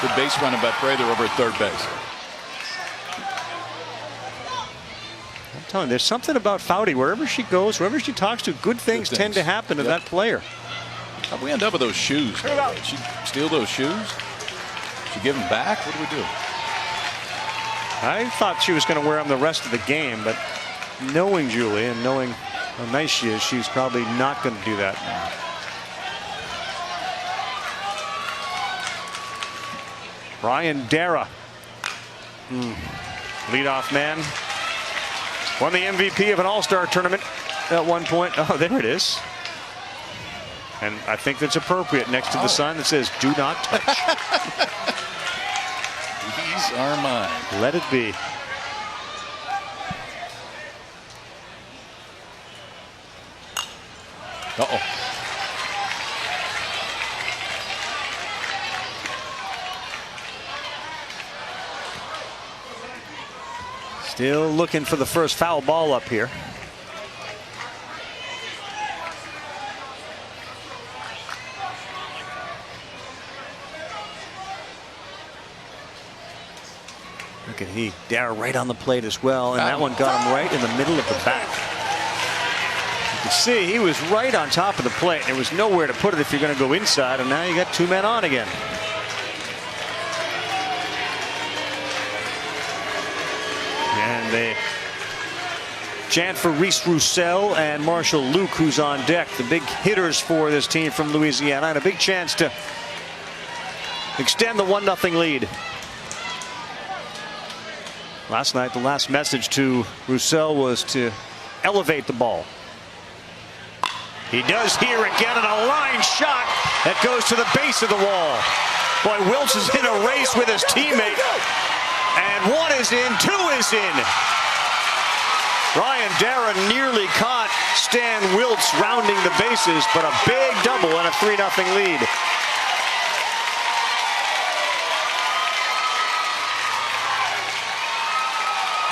Good base running by Prather over at third base. I'm telling you, there's something about Foudy. Wherever she goes, wherever she talks to, good things tend to happen to that player. How'd we end up with those shoes? Did she steal those shoes? Did she give them back? What do we do? I thought she was going to wear them the rest of the game, but knowing Julie and knowing how nice she is, she's probably not going to do that. Ryan Dara, leadoff man, won the MVP of an all-star tournament at one point. Oh, there it is. And I think that's appropriate next to the sign that says, "Do not touch." These are mine. Let it be. Uh-oh. Still looking for the first foul ball up here. Look at Dara right on the plate as well, and that one got him right in the middle of the back. You can see he was right on top of the plate. There was nowhere to put it if you're going to go inside, and now you got 2 men on again. And they chant for Reese Roussel and Marshall Luke, who's on deck, the big hitters for this team from Louisiana, and a big chance to extend the 1-0 lead. Last night, the last message to Roussel was to elevate the ball. He does here again, and a line shot that goes to the base of the wall. Boy, Wiltz is in a race with his teammate. And one is in, two is in. Ryan Dara nearly caught Stan Wiltz rounding the bases, but a big double and a 3-0 lead.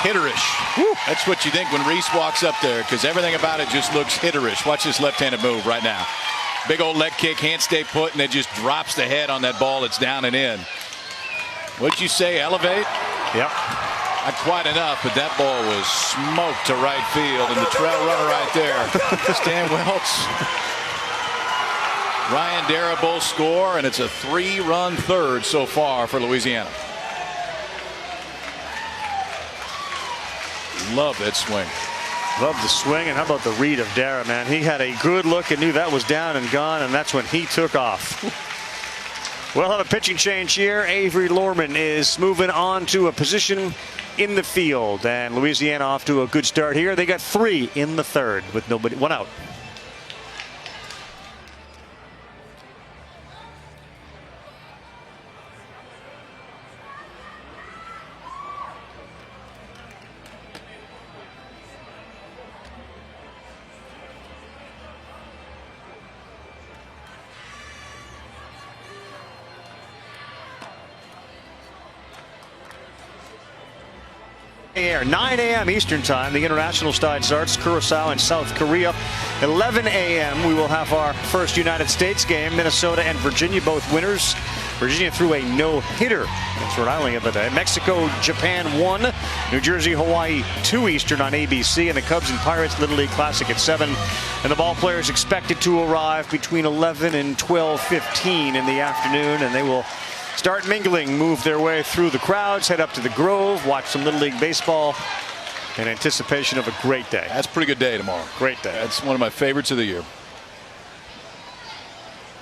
Hitterish. Woo. That's what you think when Reese walks up there, because everything about it just looks hitterish. Watch this left-handed move right now. Big old leg kick, hands stay put, and it just drops the head on that ball. It's down and in. What'd you say, elevate? Yep. Not quite enough, but that ball was smoked to right field, and the trail runner right there. Stan Wiltz. Ryan Dara both score, and it's a 3-run third so far for Louisiana. Love that swing. Love the swing, and how about the read of Dara, man? He had a good look and knew that was down and gone, and that's when he took off. We'll have a pitching change here. Avery Lorman is moving on to a position in the field, and Louisiana off to a good start here. They got 3 in the third with nobody, 1 out. Air 9 a.m. Eastern time. The international side starts. Curacao and South Korea. 11 a.m. we will have our first United States game. Minnesota and Virginia, both winners. Virginia threw a no-hitter against Rhode Island the other day. Mexico, Japan 1. New Jersey, Hawaii 2 Eastern on ABC. And the Cubs and Pirates Little League Classic at 7. And the ball players expected to arrive between 11 and 12:15 in the afternoon, and they will start mingling, move their way through the crowds, head up to the Grove, watch some Little League baseball in anticipation of a great day. That's a pretty good day tomorrow. Great day. That's one of my favorites of the year.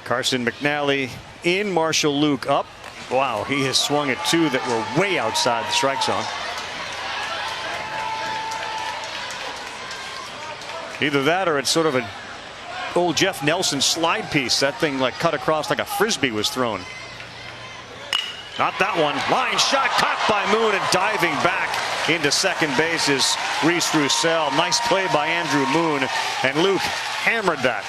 Carson McNally in, Marshall Luke up. Wow, he has swung at 2 that were way outside the strike zone. Either that or it's sort of an old Jeff Nelson slide piece. That thing like cut across like a frisbee was thrown. Not that one. Line shot caught by Moon, and diving back into second base is Reese Roussel. Nice play by Andrew Moon, and Luke hammered that.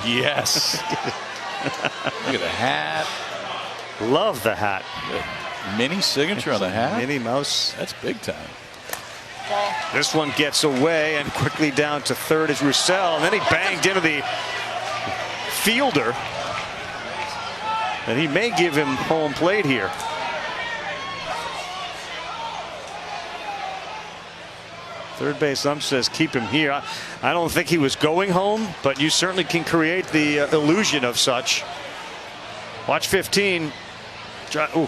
Yes. Look at the hat. Love the hat. The mini signature on the hat. Minnie Mouse. That's big time. This one gets away, and quickly down to third is Roussel, and then he banged into the fielder, and he may give him home plate here. Third base ump says keep him here. I don't think he was going home, but you certainly can create the illusion of such. Watch 15. Ooh.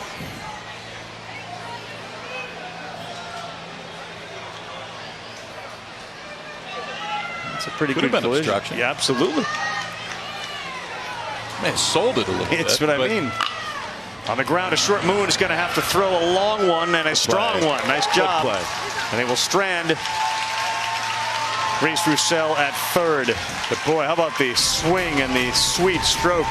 It's a pretty good collision. Obstruction. Yeah, absolutely. Man, sold it a little bit. That's what I mean. On the ground, a short Moon is going to have to throw a long one and a strong one. Nice job. And they will strand Reese Roussel at third. But boy, how about the swing and the sweet stroke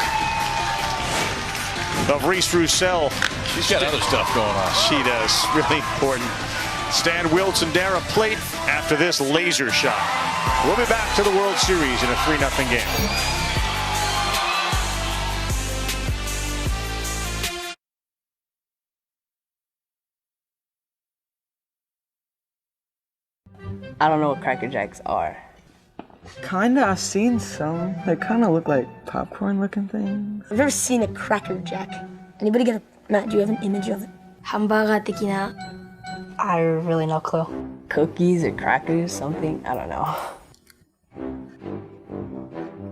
of Reese Roussel. She's got other stuff going on. She does. Really important. Stan Wiltz and Dara plate after this laser shot. We'll be back to the World Series in a 3-0 game. I don't know what Cracker Jacks are. Kinda, I've seen some. They kinda look like popcorn looking things. I've never seen a Cracker Jack. Anybody got a, Matt, do you have an image of it? Hamburger tikina. I really no clue. Cookies or crackers, something, I don't know.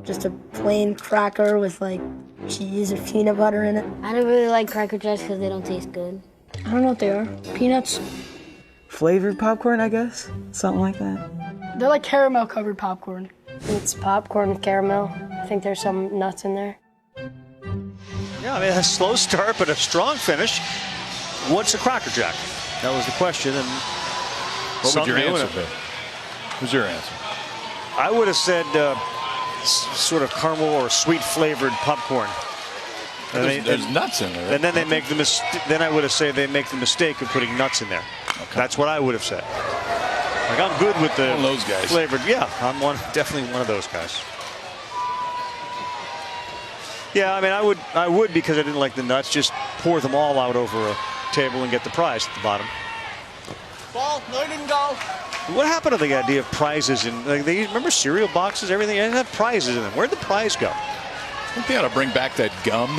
Just a plain cracker with like cheese or peanut butter in it. I don't really like Cracker Jacks because they don't taste good. I don't know what they are. Peanuts? Flavored popcorn, I guess? Something like that. They're like caramel covered popcorn. It's popcorn with caramel. I think there's some nuts in there. Yeah, I mean, a slow start, but a strong finish. What's a Cracker Jack? That was the question. And what would your answer be? What's your answer? I would have said sort of caramel or sweet flavored popcorn. There's nuts in there. And then they make the then I would have said they make the mistake of putting nuts in there. Okay. That's what I would have said. Like, I'm good with the one of those guys. Flavored. Yeah, I'm definitely one of those guys. Yeah, I mean, I would because I didn't like the nuts. Just pour them all out over a table and get the prize at the bottom. Ball, no, didn't go. What happened to the idea of prizes? Like, they remember cereal boxes, everything. They didn't have prizes in them. Where'd the prize go? I think they ought to bring back that gum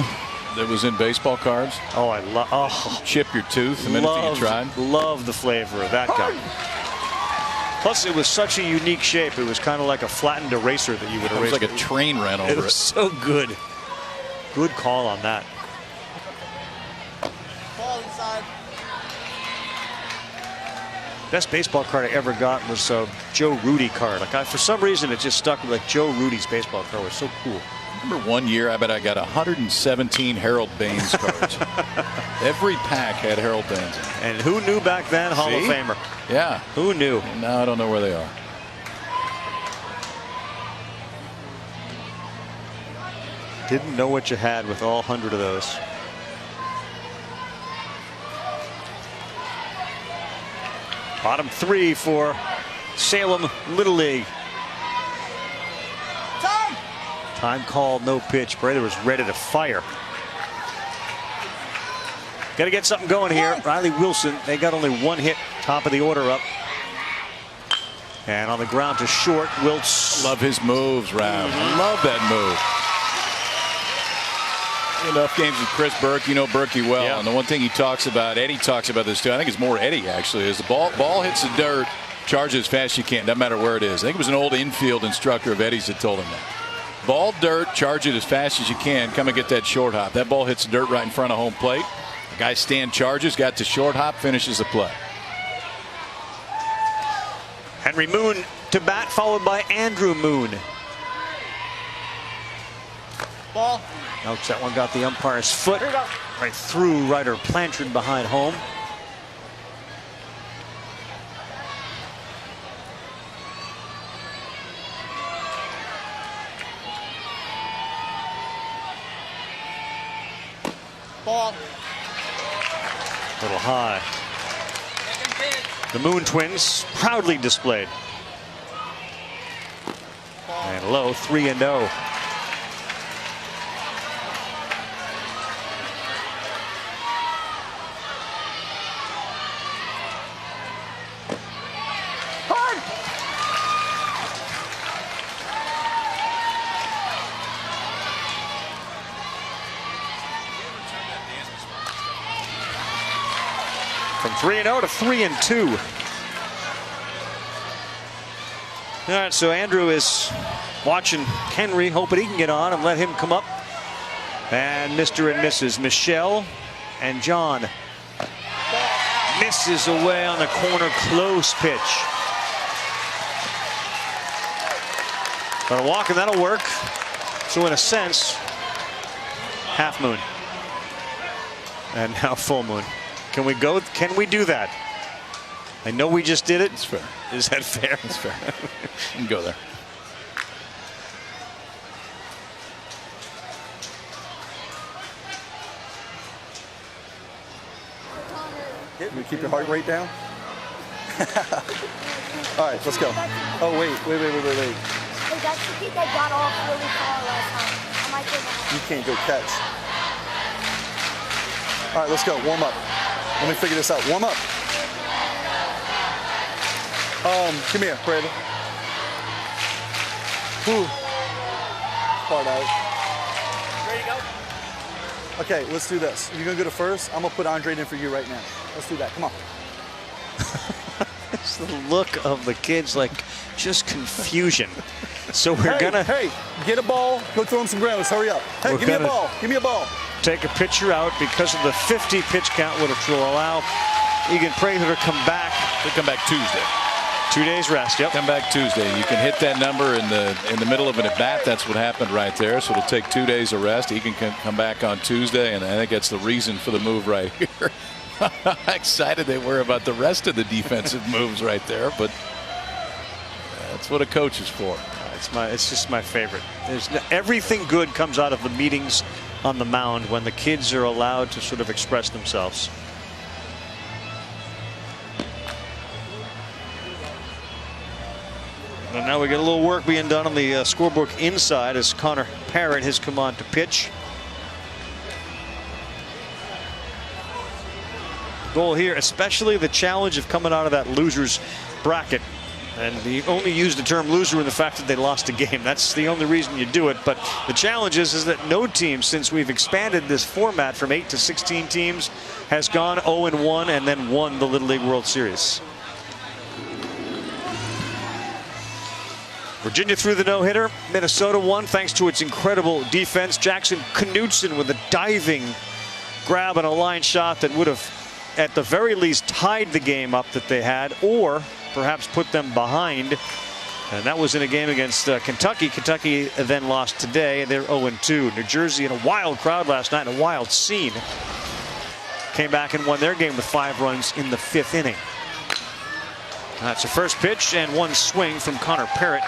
that was in baseball cards. Oh, I love. Oh, chip your tooth the minute you tried. Love the flavor of that gum. Plus, it was such a unique shape. It was kind of like a flattened eraser that you would erase. It was like a train ran over it. It was so good. Good call on that. Ball inside. Best baseball card I ever got was a Joe Rudy card. Like, for some reason, it just stuck with, like, Joe Rudy's baseball card was so cool. Remember one year, I bet I got 117 Harold Baines cards. Every pack had Harold Baines in it. And who knew back then? Hall of Famer. Yeah. Who knew? Now I don't know where they are. Didn't know what you had with all 100 of those. Bottom 3 for Salem Little League. Time called, no pitch. Brother was ready to fire. Got to get something going here. Riley Wilson, they got only one hit, top of the order up. And on the ground to short, Wiltz. Love his moves, Round. Love that move. Enough games with Chris Burke, you know Berkey well. Yeah. And the one thing he talks about, Eddie talks about this too, I think it's more Eddie actually, is the ball hits the dirt, charge it as fast as you can, doesn't matter where it is. I think it was an old infield instructor of Eddie's that told him that. Ball, dirt, charge it as fast as you can. Come and get that short hop. That ball hits the dirt right in front of home plate. The guy stand charges, got to short hop, finishes the play. Henry Moon to bat, followed by Andrew Moon. Ball. Ouch, that one got the umpire's foot right through Ryder Blanchard behind home. Ball. A little high. The Moon twins proudly displayed. And low, 3-0. From 3-0 to 3-2. All right, so Andrew is watching Henry, hoping he can get on and let him come up. And Mr. and Mrs. Michelle and John. Misses away on the corner, close pitch. But a walk and that'll work. So in a sense, half moon. And now full moon. Can we go? Can we do that? I know we just did it. It's fair. Is that fair? It's fair. You can go there. Can you keep your heart rate down? All right, let's go. Oh, wait. Hey, that's the kid that got off really far last time. I might go back. You can't go catch. All right, let's go. Warm up. Let me figure this out. Warm up. Come here, Brandon. Whew. Part out. Ready to go? Okay, let's do this. You're gonna go to first. I'm gonna put Andre in for you right now. Let's do that. Come on. It's the look of the kids, like just confusion. So we're gonna. Hey, get a ball. Go throw him some grounds. Hurry up. Hey, give me a ball. Give me a ball. Take a pitcher out because of the 50 pitch count, which will allow Egan Prather to come back. He'll come back Tuesday. 2 days rest. Yep. Come back Tuesday. You can hit that number in the middle of an at bat. That's what happened right there. So it'll take 2 days of rest. He can come back on Tuesday, and I think that's the reason for the move right here. How excited they were about the rest of the defensive moves right there, but that's what a coach is for. It's just my favorite. Everything good comes out of the meetings on the mound when the kids are allowed to sort of express themselves. And now we get a little work being done on the scorebook inside as Connor Parrott has come on to pitch. Goal here, especially the challenge of coming out of that loser's bracket. And they only use the term loser in the fact that they lost a game. That's the only reason you do it. But the challenge is that no team, since we've expanded this format from 8 to 16 teams, has gone 0-1 and then won the Little League World Series. Virginia threw the no-hitter. Minnesota won thanks to its incredible defense. Jackson Knutson with a diving grab and a line shot that would have, at the very least, tied the game up that they had, or perhaps put them behind. And that was in a game against Kentucky. Kentucky then lost today. They're 0-2. New Jersey in a wild crowd last night, in a wild scene, came back and won their game with 5 runs in the 5th inning. That's the first pitch and one swing from Connor Parrott.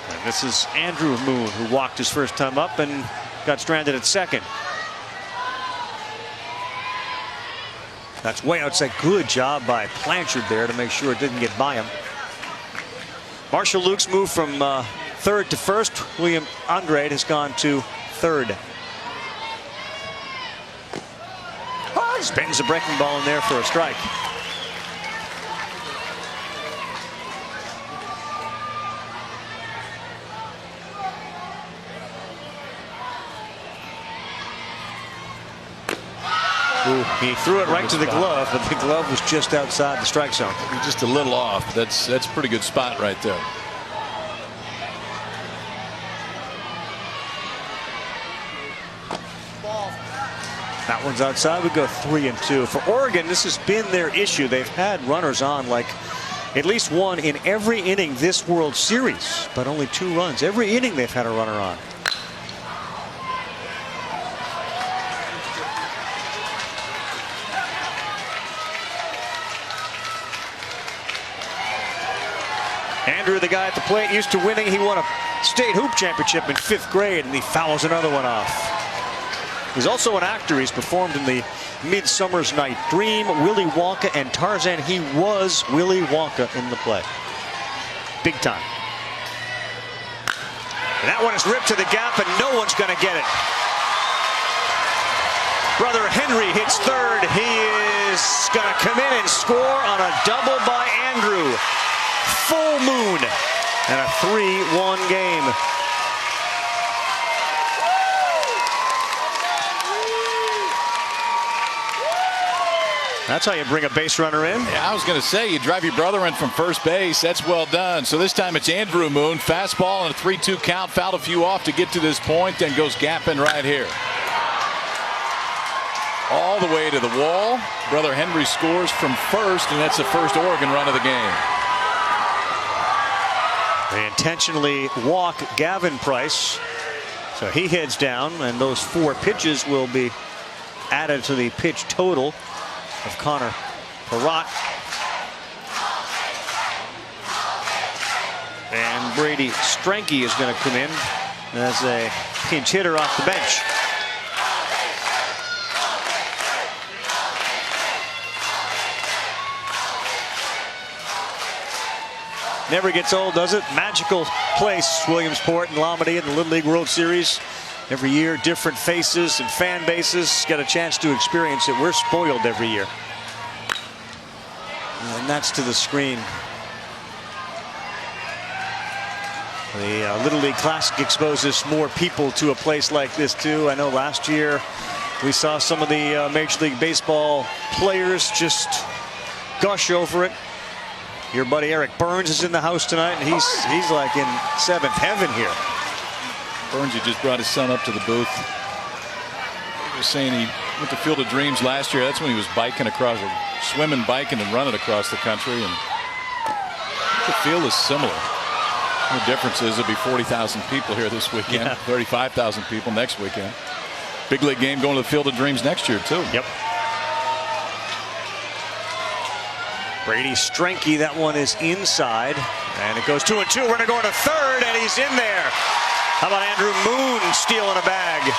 And this is Andrew Moon, who walked his first time up and got stranded at second. That's way outside. Good job by Blanchard there to make sure it didn't get by him. Marshall Luke's moved from third to first. William Andrade has gone to third. Spins a breaking ball in there for a strike. Ooh, he threw it right to the glove, but the glove was just outside the strike zone. Just a little off. That's a pretty good spot right there. That one's outside. We go 3-2. For Oregon, this has been their issue. They've had runners on, like at least one in every inning this World Series, but only 2 runs. Every inning they've had a runner on. Andrew, the guy at the plate, used to winning. He won a state hoop championship in 5th grade, and he fouls another one off. He's also an actor. He's performed in the Midsummer's Night Dream, Willy Wonka, and Tarzan. He was Willy Wonka in the play. Big time. And that one is ripped to the gap, and no one's going to get it. Brother Henry hits third. He is going to come in and score on a double by Andrew. Full moon and a 3-1 game. That's how you bring a base runner in. Yeah, I was going to say, you drive your brother in from first base. That's well done. So this time it's Andrew Moon. Fastball and a 3-2 count. Fouled a few off to get to this point, then goes gapping right here. All the way to the wall. Brother Henry scores from first, and that's the first Oregon run of the game. They intentionally walk Gavin Price, so he heads down, and those 4 pitches will be added to the pitch total of Connor Parrott. And Brady Stranke is going to come in as a pinch hitter off the bench. Never gets old, does it? Magical place, Williamsport and Lomedy in the Little League World Series. Every year, different faces and fan bases get a chance to experience it. We're spoiled every year. And that's to the screen. The Little League Classic exposes more people to a place like this, too. I know last year we saw some of the Major League Baseball players just gush over it. Your buddy Eric Burns is in the house tonight, and he's like in 7th heaven here. Burns, he just brought his son up to the booth. He was saying he Went to Field of Dreams last year. That's when he was biking across, swimming, biking, and running across the country. And the field is similar. The difference is there'll be 40,000 people here this weekend, 35,000 people next weekend. Big league game going to the Field of Dreams next year, too. Yep. Brady Strenke, that one is inside. And it goes 2-2. We're going to go to third, and he's in there. How about Andrew Moon stealing a bag?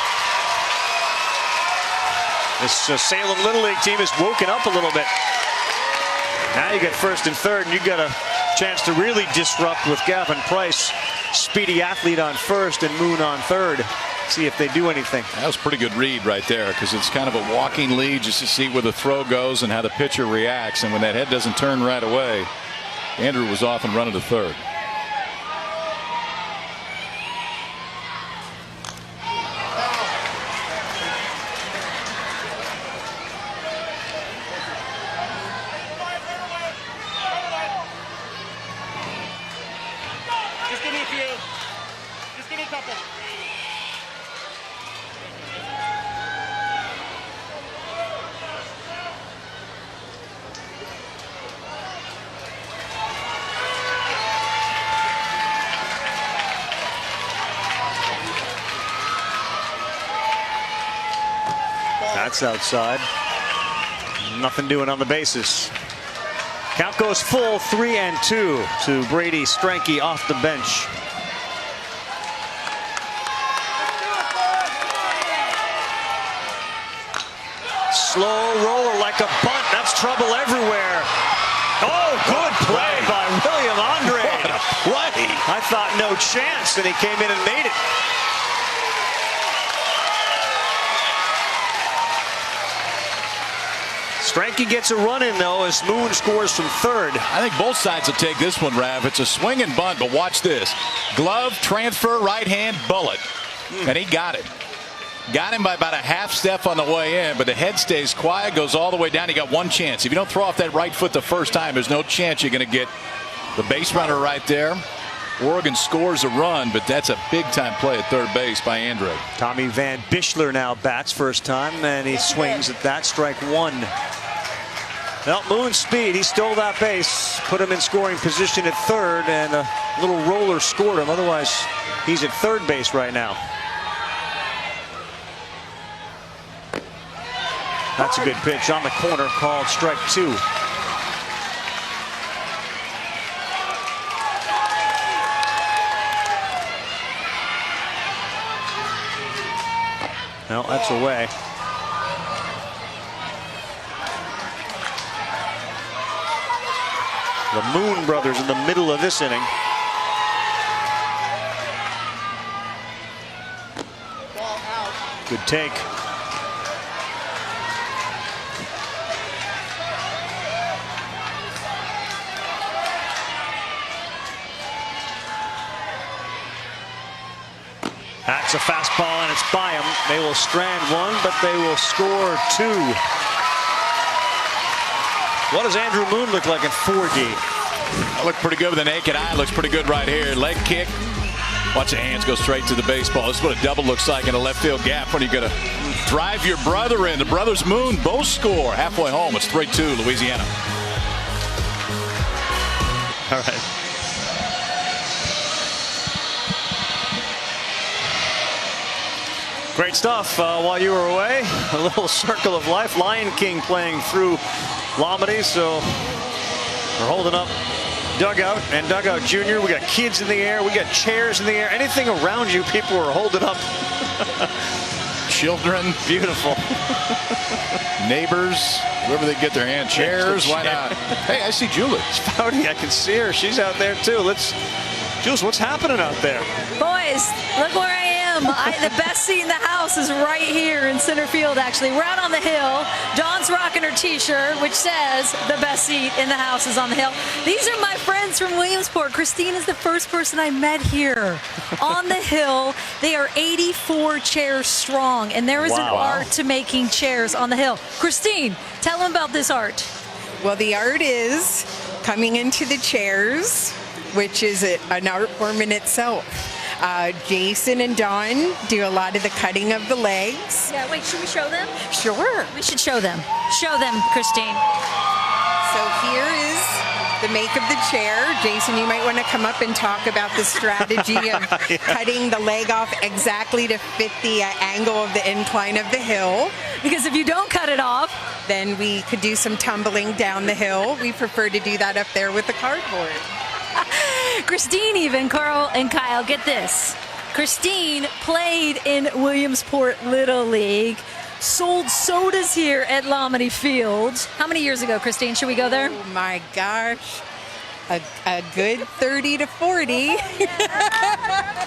This Salem Little League team has woken up a little bit. Now you get first and third, and you got a chance to really disrupt with Gavin Price, speedy athlete on first and Moon on third. See if they do anything. That was a pretty good read right there, because it's kind of a walking lead just to see where the throw goes and how the pitcher reacts. And when that head doesn't turn right away, Andrew was off and running to third. Just give me a few. Just give me a couple. That's outside. Nothing doing on the bases. Count goes full, 3-2 to Brady Strenke off the bench. Slow roller like a bunt. That's trouble everywhere. Oh, good play by William Andre. What a play. I thought no chance, and he came in and made it. Strenke gets a run in, though, as Moon scores from third. I think both sides will take this one, Rav. It's a swing and bunt, but watch this. Glove, transfer, right hand, bullet. And he got it. Got him by about a half step on the way in, but the head stays quiet, goes all the way down. He got one chance. If you don't throw off that right foot the first time, there's no chance you're going to get the base runner right there. Oregon scores a run, but that's a big-time play at third base by Andre. Tommy Van Bischler now bats first time, and he swings at that. Strike one. Well, Moon's speed, he stole that base, put him in scoring position at third, and a little roller scored him. Otherwise, he's at third base right now. That's a good pitch on the corner, called strike two. Well, that's away. The Moon brothers in the middle of this inning. Good take. That's a fastball, and it's by them. They will strand one, but they will score two. What does Andrew Moon look like in 4D? I look pretty good with the naked eye. Looks pretty good right here. Leg kick. Watch the hands go straight to the baseball. This is what a double looks like in a left field gap when you're going to drive your brother in. The brothers Moon both score. Halfway home, it's 3-2 Louisiana. All right. Great stuff while you were away. A little circle of life. Lion King playing through Lomity, so we're holding up Dugout and Dugout Junior. We got kids in the air. We got chairs in the air. Anything around you, people are holding up. Children. Beautiful. Neighbors. Whoever they get their hand. Chairs. Why not? Hey, I see Julie. Spouty, I can see her. She's out there, too. Jules, what's happening out there? Boys, look where I am. The best seat in the house is right here in center field, actually. We're out on the hill. Dawn's rocking her T-shirt, which says the best seat in the house is on the hill. These are my friends from Williamsport. Christine is the first person I met here on the hill. They are 84 chairs strong, and there is an art to making chairs on the hill. Christine, tell them about this art. Well, the art is coming into the chairs, which is an art form in itself. Jason and Dawn do a lot of the cutting of the legs. Yeah, wait, should we show them? Sure. We should show them. Show them, Christine. So here is the make of the chair. Jason, you might want to come up and talk about the strategy of cutting the leg off exactly to fit the angle of the incline of the hill. Because if you don't cut it off, then we could do some tumbling down the hill. We prefer to do that up there with the cardboard. Christine even, Carl and Kyle, get this. Christine played in Williamsport Little League, sold sodas here at Lomity Field. How many years ago, Christine? Should we go there? Oh my gosh. A good 30 to 40.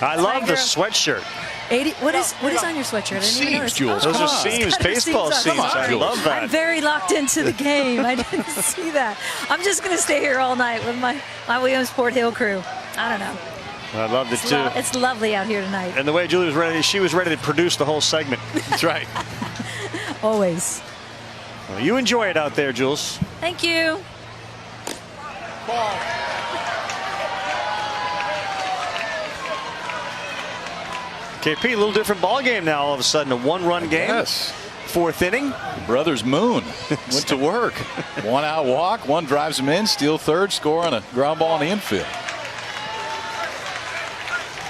I love the sweatshirt. 80. What is on your sweatshirt? Seams, Jules. Those are seams, baseball seams. I love that. I'm very locked into the game. I didn't see that. I'm just going to stay here all night with my Williamsport Hill crew. I don't know. I loved it too. It's lovely out here tonight. And the way Julie was ready, she was ready to produce the whole segment. That's right. Always. Well, you enjoy it out there, Jules. Thank you. Ball. KP, a little different ball game now. All of a sudden, a one-run game. Yes. Fourth inning. Brothers Moon went to work. One out walk, one drives him in, steal third, score on a ground ball in the infield.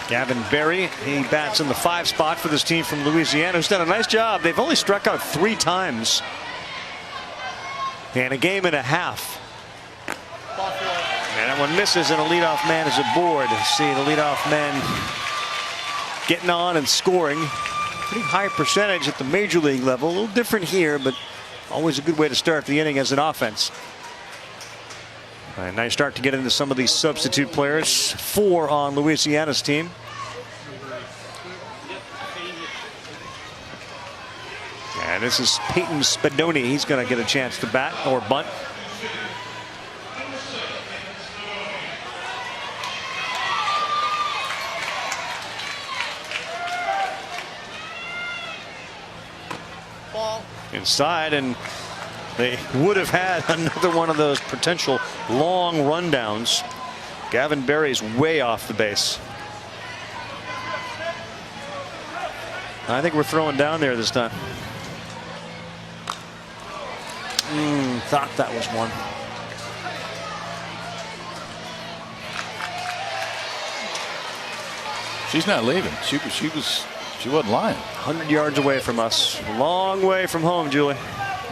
Gavin Berry, he bats in the 5 spot for this team from Louisiana, who's done a nice job. They've only struck out 3 times in a game and a half. And that one misses, and a leadoff man is aboard. See the leadoff man getting on and scoring. Pretty high percentage at the major league level. A little different here, but always a good way to start the inning as an offense. A nice start to get into some of these substitute players. 4 on Louisiana's team. And this is Peyton Spadoni. He's going to get a chance to bat or bunt. Inside, and they would have had another one of those potential long rundowns. Gavin Berry's way off the base. I think we're throwing down there this time. Thought that was one. She's not leaving. She wasn't lying. 100 yards away from us. Long way from home, Julie.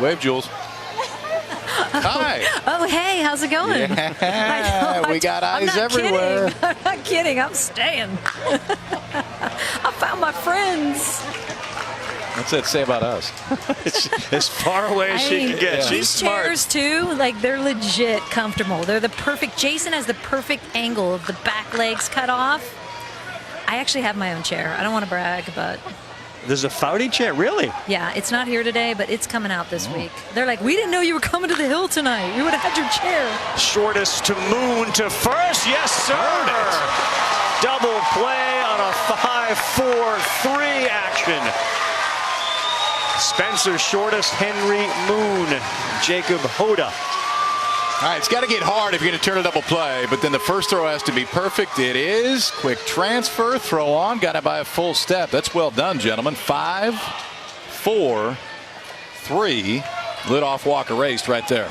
Wave, Jules. Hi. Oh, hey, how's it going? Yeah, we got eyes everywhere. Kidding. I'm not kidding. I'm staying. I found my friends. What's that say about us? As far away as she can get. Yeah. She's These smart. chairs too, like they're legit comfortable. They're the perfect. Jason has the perfect angle of the back legs cut off. I actually have my own chair. I don't want to brag, but There's a Foudy chair, really? yeah, it's not here today, but it's coming out this week. They're like, we didn't know you were coming to the Hill tonight. We would have had your chair. Shortest to Moon to first. Yes, sir. Double play on a 5-4-3 action. Spencer Shortest, Henry Moon, Jacob Hoda. All right, it's got to get hard if you're going to turn a double play, but then the first throw has to be perfect. It is. Quick transfer, throw on, got it by a full step. That's well done, gentlemen. 5, 4, 3. Leadoff walk erased right there.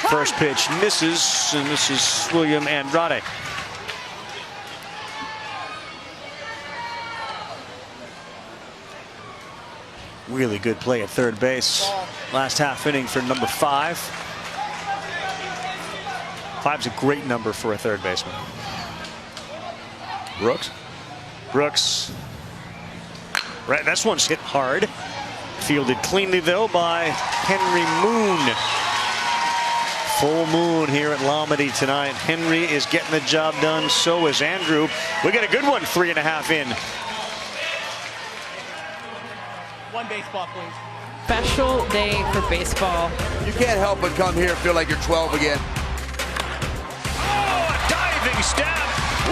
First pitch misses, and this is William Andrade. Really good play at third base. Last half inning for number 5. 5's a great number for a third baseman. Brooks. Right, this one's hit hard. Fielded cleanly though by Henry Moon. Full moon here at Lomity tonight. Henry is getting the job done. So is Andrew. We got a good one. 3.5 in. One baseball, please. Special day for baseball. You can't help but come here and feel like you're 12 again. Oh, a diving step.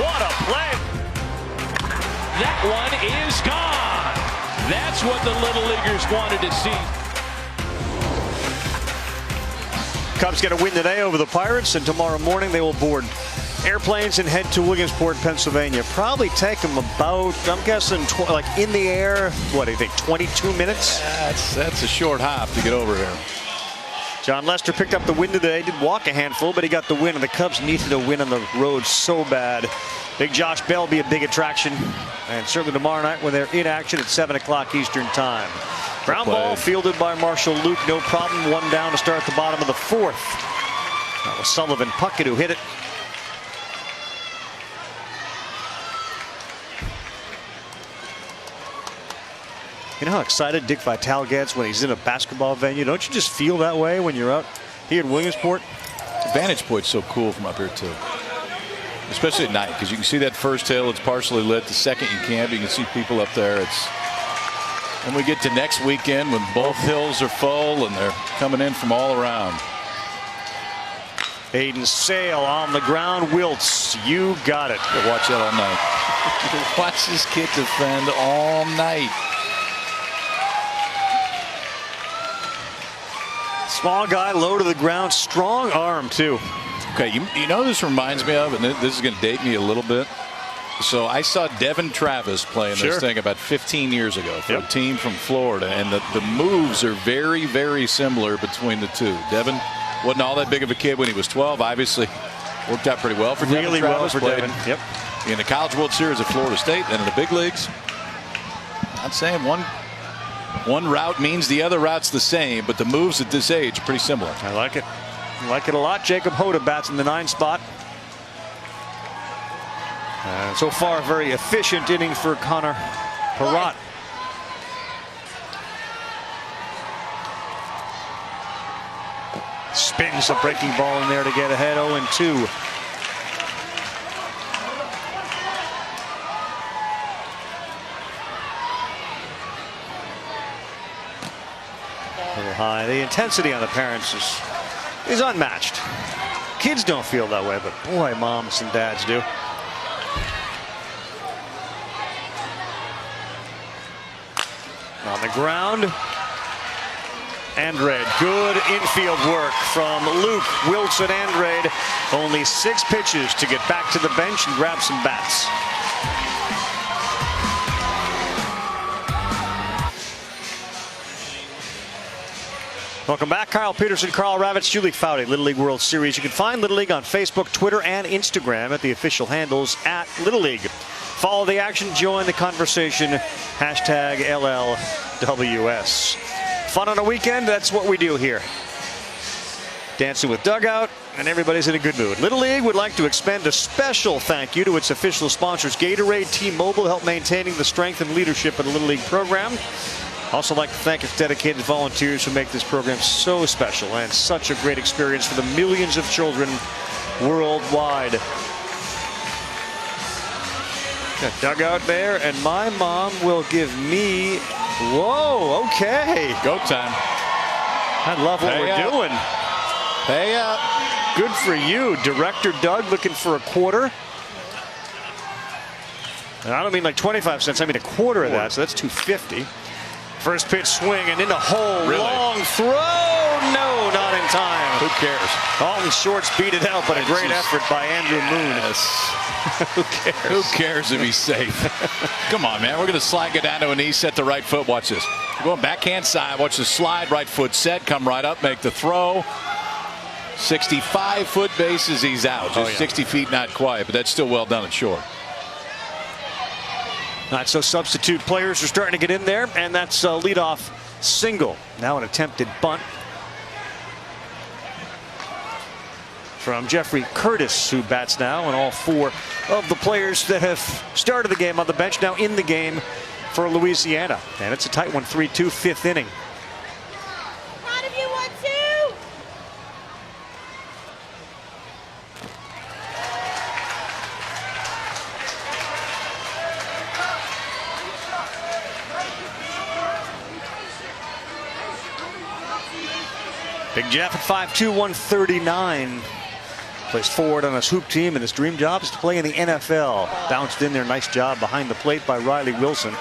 What a play. That one is gone. That's what the Little Leaguers wanted to see. Cubs get a win today over the Pirates, and tomorrow morning they will board airplanes and head to Williamsport, Pennsylvania. Probably take them about, I'm guessing, like in the air, what do you think, 22 minutes? That's a short hop to get over here. John Lester picked up the win today. Did walk a handful, but he got the win, and the Cubs needed a win on the road so bad. Big Josh Bell will be a big attraction, and certainly tomorrow night when they're in action at 7 o'clock Eastern time. Ground ball fielded by Marshall Luke. No problem. One down to start the bottom of the fourth. That was Sullivan Puckett who hit it. You know how excited Dick Vitale gets when he's in a basketball venue? Don't you just feel that way when you're out here in Williamsport? The vantage point's so cool from up here, too. Especially at night, because you can see that first hill. It's partially lit. The second you can't, but you can see people up there. And we get to next weekend when both hills are full and they're coming in from all around. Aiden Sale on the ground. Wiltz, you got it. You'll watch that all night. Watch this kid defend all night. Small guy, low to the ground, strong arm too. Okay, you know this reminds me of, and this is going to date me a little bit. So I saw Devin Travis playing this thing about 15 years ago for a team from Florida, and the moves are very, very similar between the two. Devin wasn't all that big of a kid when he was 12. Obviously, worked out pretty well for Devin really Travis. Well for Devin. Yep. In the College World Series at Florida State, and in the big leagues. Not saying one route means the other route's the same, but the moves at this age are pretty similar. I like it. I like it a lot. Jacob Hoda bats in the 9 spot. So far, a very efficient inning for Connor Perrott. Spins a breaking ball in there to get ahead. 0-2. A little high. The intensity on the parents is unmatched. Kids don't feel that way, but boy, moms and dads do. On the ground, Andrade. Good infield work from Luke, Wilson, Andrade. Only 6 pitches to get back to the bench and grab some bats. Welcome back. Kyle Peterson, Carl Ravitz, Julie Foudy, Little League World Series. You can find Little League on Facebook, Twitter, and Instagram at the official handles at Little League. Follow the action, join the conversation, hashtag LLWS. Fun on a weekend, that's what we do here. Dancing with Dugout, and everybody's in a good mood. Little League would like to extend a special thank you to its official sponsors, Gatorade, T-Mobile, help maintaining the strength and leadership of the Little League program. Also like to thank its dedicated volunteers who make this program so special and such a great experience for the millions of children worldwide. Got dugout there, and my mom will give me, whoa, okay. Go time. I love what we're doing. Pay up. Good for you. Director Doug looking for a quarter. And I don't mean like 25 cents, I mean a quarter of that, so that's $2.50. First pitch swing and in the hole. Really? Long throw. No, not in time. Who cares? Alton Shorts beat it out, but a great effort by Andrew Moon. Yes. Who cares? Who cares if he's safe? Come on, man. We're going to slide, get down to a knee, set the right foot. Watch this. We're going backhand side. Watch the slide, right foot set, come right up, make the throw. 65-foot bases, he's out. Just 60 feet, not quite, but that's still well done at short. All right, so substitute players are starting to get in there, and that's a leadoff single. Now an attempted bunt from Jeffrey Curtis, who bats now, and all 4 of the players that have started the game on the bench now in the game for Louisiana. And it's a tight one, 3-2, 5th inning. Big Jeff at 5'2", 139. Plays forward on his hoop team, and his dream job is to play in the NFL. Bounced in there, nice job behind the plate by Riley Wilson.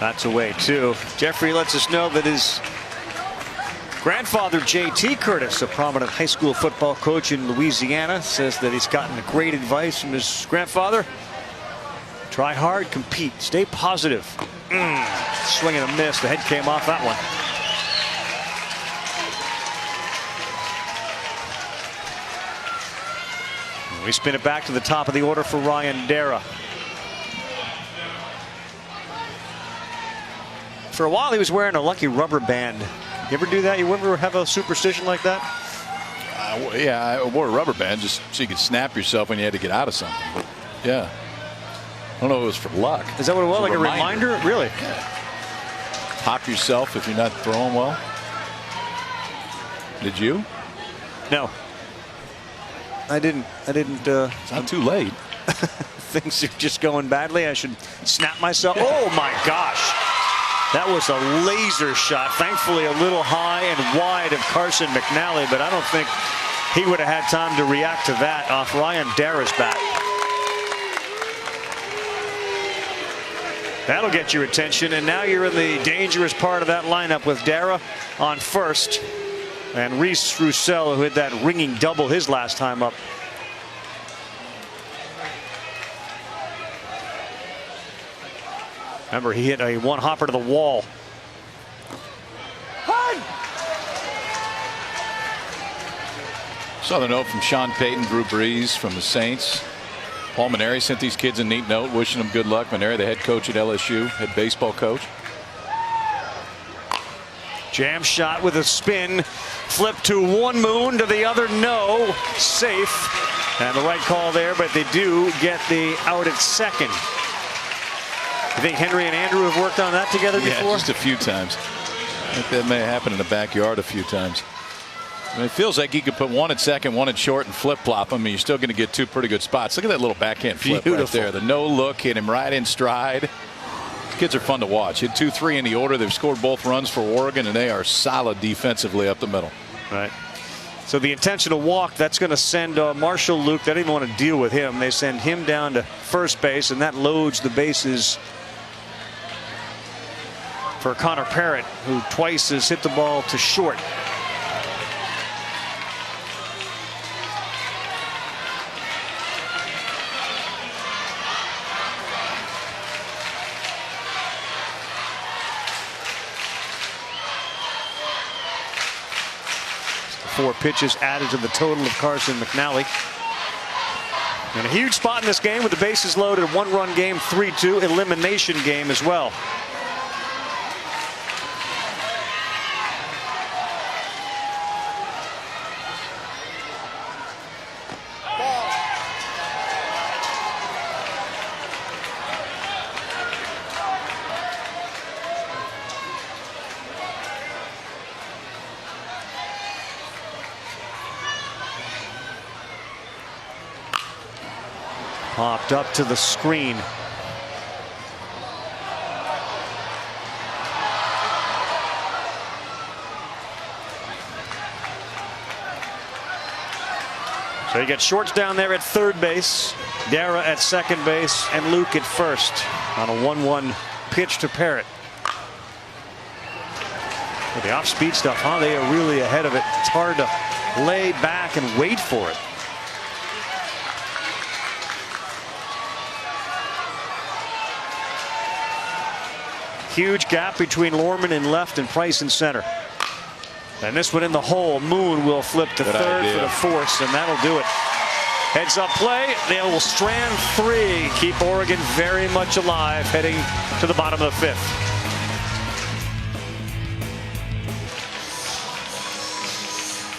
That's away, too. Jeffrey lets us know that his grandfather, J.T. Curtis, a prominent high school football coach in Louisiana, says that he's gotten great advice from his grandfather. Try hard, compete, stay positive. Swing and a miss. The head came off that one. We spin it back to the top of the order for Ryan Dara. For a while, he was wearing a lucky rubber band. You ever do that? You ever have a superstition like that? Yeah, I wore a rubber band just so you could snap yourself when you had to get out of something. But yeah, I don't know if it was for luck. Is that what it was? Like a reminder? Really? Yeah. Pop yourself if you're not throwing well. Did you? No. I didn't. It's not too late. Things are just going badly. I should snap myself. Oh my gosh. That was a laser shot. Thankfully, a little high and wide of Carson McNally, but I don't think he would have had time to react to that off Ryan Dara's bat. That'll get your attention, and now you're in the dangerous part of that lineup with Dara on first, and Reese Roussel, who hit that ringing double his last time up. Remember, he hit a one-hopper to the wall. Saw the note from Sean Payton, Drew Brees from the Saints. Paul Maneri sent these kids a neat note wishing them good luck. Maneri, the head coach at LSU, head baseball coach. Jam shot with a spin. Flip to one moon, to the other no. Safe. And the right call there, but they do get the out at second. You think Henry and Andrew have worked on that together before? Yeah, just a few times. I think that may have happened in the backyard a few times. I mean, it feels like you could put one at second, one at short, and flip-flop them, and you're still going to get two pretty good spots. Look at that little backhand flip right there. The no look hit him right in stride. These kids are fun to watch. Hit 2-3 in the order. They've scored both runs for Oregon, and they are solid defensively up the middle. Right. So the intentional walk, that's going to send Marshall Luke. They didn't want to deal with him. They send him down to first base, and that loads the bases for Connor Parrott, who twice has hit the ball to short. Four pitches added to the total of Carson McNally. And a huge spot in this game with the bases loaded. One-run game, 3-2 elimination game as well. Popped up to the screen. So you got Shorts down there at third base, Dara at second base, and Luke at first on a 1-1 pitch to Parrott. With the off-speed stuff, huh? They are really ahead of it. It's hard to lay back and wait for it. Huge gap between Lorman in left and Price in center. And this one in the hole. Moon will flip to third for the force, and that'll do it. Heads up play. They will strand three. Keep Oregon very much alive heading to the bottom of the fifth.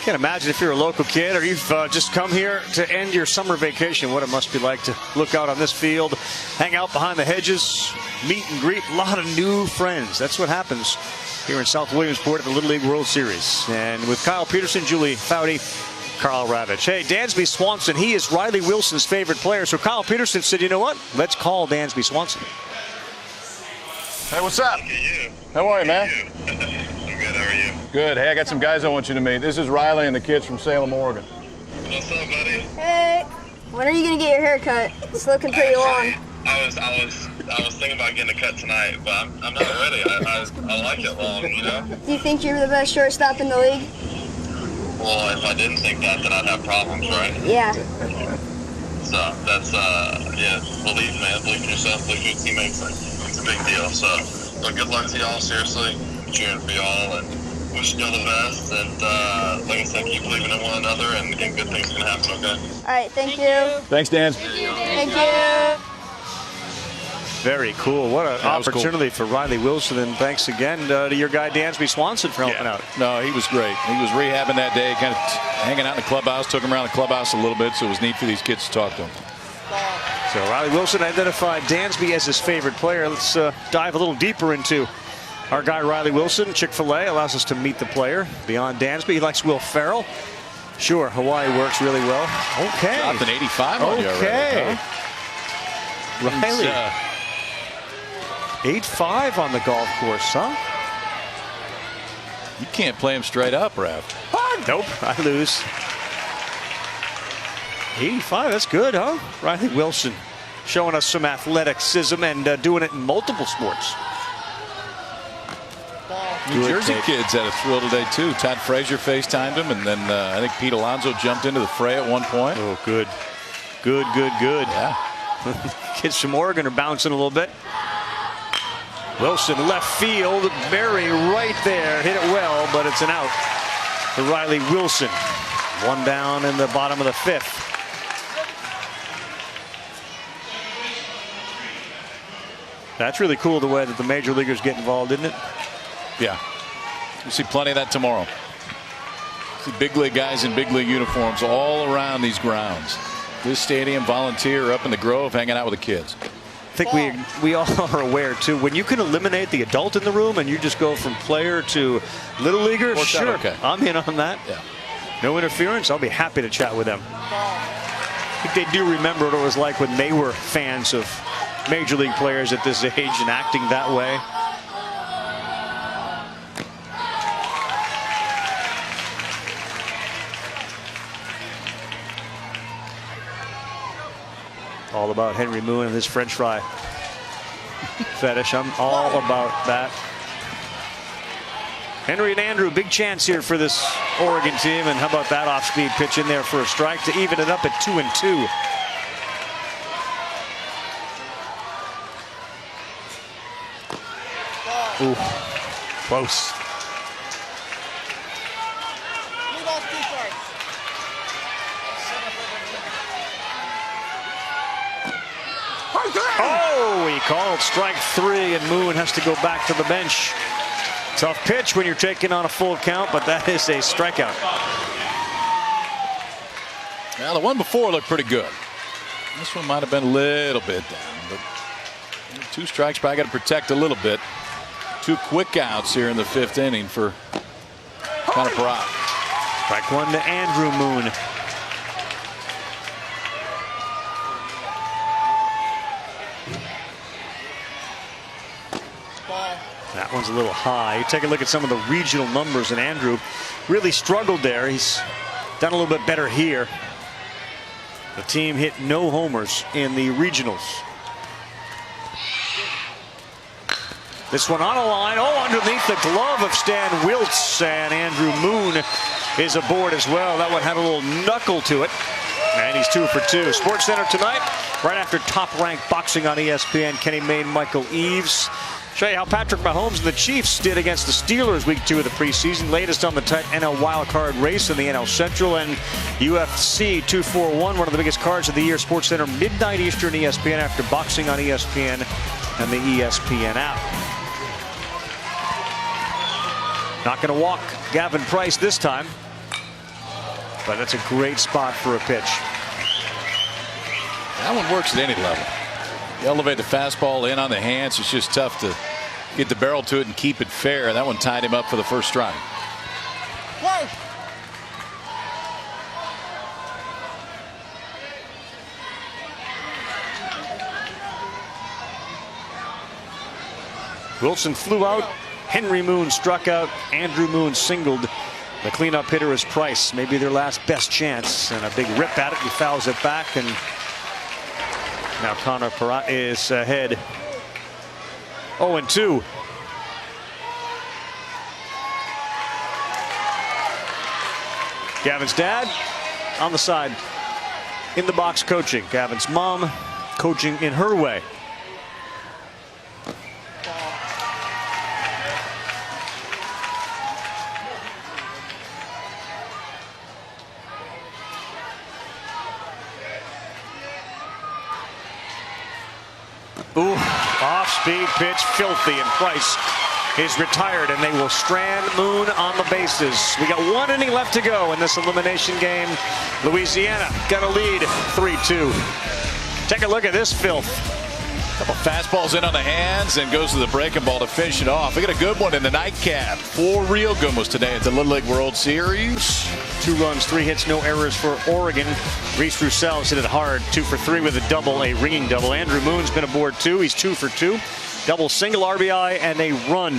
Can't imagine if you're a local kid or you've just come here to end your summer vacation, what it must be like to look out on this field, hang out behind the hedges, meet and greet a lot of new friends. That's what happens here in South Williamsport at the Little League World Series. And with Kyle Peterson, Julie Foudy, Carl Ravitch. Hey, Dansby Swanson, he is Riley Wilson's favorite player. So Kyle Peterson said, you know what? Let's call Dansby Swanson. Hey, what's up? How are you, man? I'm good. How are you? Good. Hey, I got some guys I want you to meet. This is Riley and the kids from Salem, Oregon. What's up, buddy? Hey, when are you gonna get your hair cut? It's looking pretty long. I was thinking about getting a cut tonight, but I'm not ready. I like it long, you know. Do you think you're the best shortstop in the league? Well, if I didn't think that, then I'd have problems, right? Yeah. So that's yeah, believe, man. Believe in yourself. Believe in your teammates. It's a big deal. So good luck to y'all. Seriously, cheering for y'all and wishing y'all the best. And like I said, keep believing in one another, and good things can happen. Okay. All right. Thank you. Thanks, Dan. Thank you. Very cool. What an opportunity for Riley Wilson. And thanks again to your guy, Dansby Swanson, for helping out. No, he was great. He was rehabbing that day, kind of hanging out in the clubhouse, took him around the clubhouse a little bit, so it was neat for these kids to talk to him. So Riley Wilson identified Dansby as his favorite player. Let's dive a little deeper into our guy, Riley Wilson. Chick-fil-A allows us to meet the player beyond Dansby. He likes Will Ferrell. Sure, Hawaii works really well. Okay. Dropped an 85 on you already, huh? Riley. 8-5 on the golf course, huh? You can't play him straight up, Rav. Nope, I lose. 85, that's good, huh? Riley Wilson showing us some athleticism and doing it in multiple sports. New Jersey kids had a thrill today, too. Todd Frazier FaceTimed him, and then I think Pete Alonso jumped into the fray at one point. Oh, good. Good. Yeah. Kids from Oregon are bouncing a little bit. Wilson left field, Berry right there, hit it well, but it's an out for Riley Wilson. One down in the bottom of the fifth. That's really cool the way that the major leaguers get involved, isn't it? Yeah. We'll see plenty of that tomorrow. See big league guys in big league uniforms all around these grounds. This stadium, volunteer up in the Grove, hanging out with the kids. I think we all are aware too, when you can eliminate the adult in the room and you just go from player to little leaguer, sure, okay. I'm in on that. Yeah. No interference, I'll be happy to chat with them. I think they do remember what it was like when they were fans of major league players at this age and acting that way. All about Henry Moon and his French fry fetish. I'm all about that. Henry and Andrew, big chance here for this Oregon team. And how about that off-speed pitch in there for a strike to even it up at 2-2. Ooh, close. Oh, he called strike 3, and Moon has to go back to the bench. Tough pitch when you're taking on a full count, but that is a strikeout. Well, the one before looked pretty good. This one might have been a little bit down, but 2 strikes, probably got to protect a little bit. 2 quick outs here in the 5th inning for Connor Peratt. Strike 1 to Andrew Moon. That one's a little high. You take a look at some of the regional numbers, and Andrew really struggled there. He's done a little bit better here. The team hit no homers in the regionals. This one on a line. Oh, underneath the glove of Stan Wiltz, and Andrew Moon is aboard as well. That one had a little knuckle to it. And he's 2 for 2. Sports Center tonight, right after Top Ranked Boxing on ESPN. Kenny Mayne, Michael Eaves. Show you how Patrick Mahomes and the Chiefs did against the Steelers week 2 of the preseason. Latest on the tight NL wildcard race in the NL Central, and UFC 241, one of the biggest cards of the year. Sports Center, midnight Eastern, ESPN, after boxing on ESPN and the ESPN app. Not going to walk Gavin Price this time, but that's a great spot for a pitch. That one works at any level. You elevate the fastball in on the hands. It's just tough to get the barrel to it and keep it fair. That one tied him up for the first strike. Wilson flew out. Henry Moon struck out. Andrew Moon singled. The cleanup hitter is Price. Maybe their last best chance. And a big rip at it. He fouls it back. And Now Connor Peratt is ahead 0-2. Gavin's dad on the side in the box coaching. Gavin's mom coaching in her way. Ooh, off-speed pitch, filthy, and Price is retired, and they will strand Moon on the bases. We got 1 inning left to go in this elimination game. Louisiana got a lead, 3-2. Take a look at this filth. Couple fastballs in on the hands and goes to the breaking ball to finish it off. We got a good one in the nightcap. 4 real good ones today at the Little League World Series. 2 runs, 3 hits, no errors for Oregon. Reese Roussel hit it hard, 2 for 3 with a double, a ringing double. Andrew Moon's been aboard too. He's 2 for 2. Double, single RBI, and a run.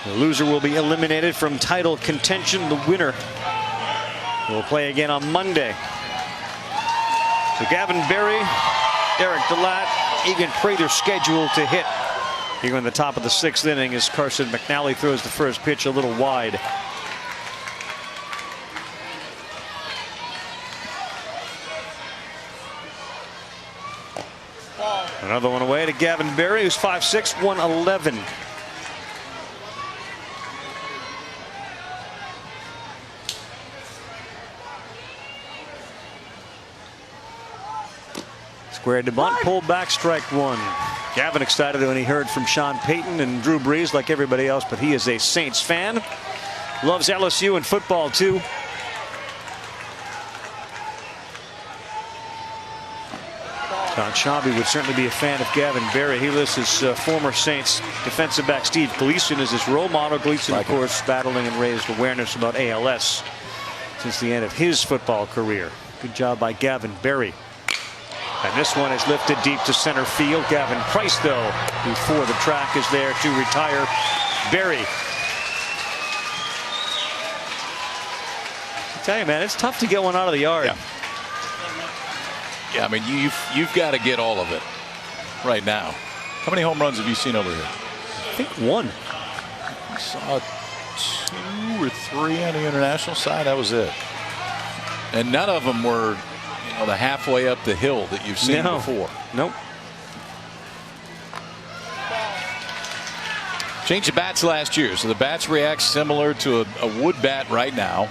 The loser will be eliminated from title contention. The winner will play again on Monday. So Gavin Berry, Derek DeLatte, Egan Prather scheduled to hit here in the top of the 6th inning as Carson McNally throws the first pitch a little wide. Another one away to Gavin Berry, who's 5'6", 111. Squared to bunt, pulled back, strike 1. Gavin excited when he heard from Sean Payton and Drew Brees like everybody else, but he is a Saints fan. Loves LSU and football too. Don Schaube would certainly be a fan of Gavin Berry. He lists his former Saints defensive back Steve Gleason as his role model. Gleason, of course, battling and raised awareness about ALS since the end of his football career. Good job by Gavin Berry. And this one is lifted deep to center field. Gavin Price, though, before the track is there to retire Berry. I tell you, man, it's tough to get one out of the yard. Yeah, I mean, you've got to get all of it right now. How many home runs have you seen over here? I think 1. I saw 2 or 3 on the international side. That was it. And none of them were, you know, the halfway up the hill that you've seen before. Nope. Changed the bats last year, so the bats react similar to a wood bat right now,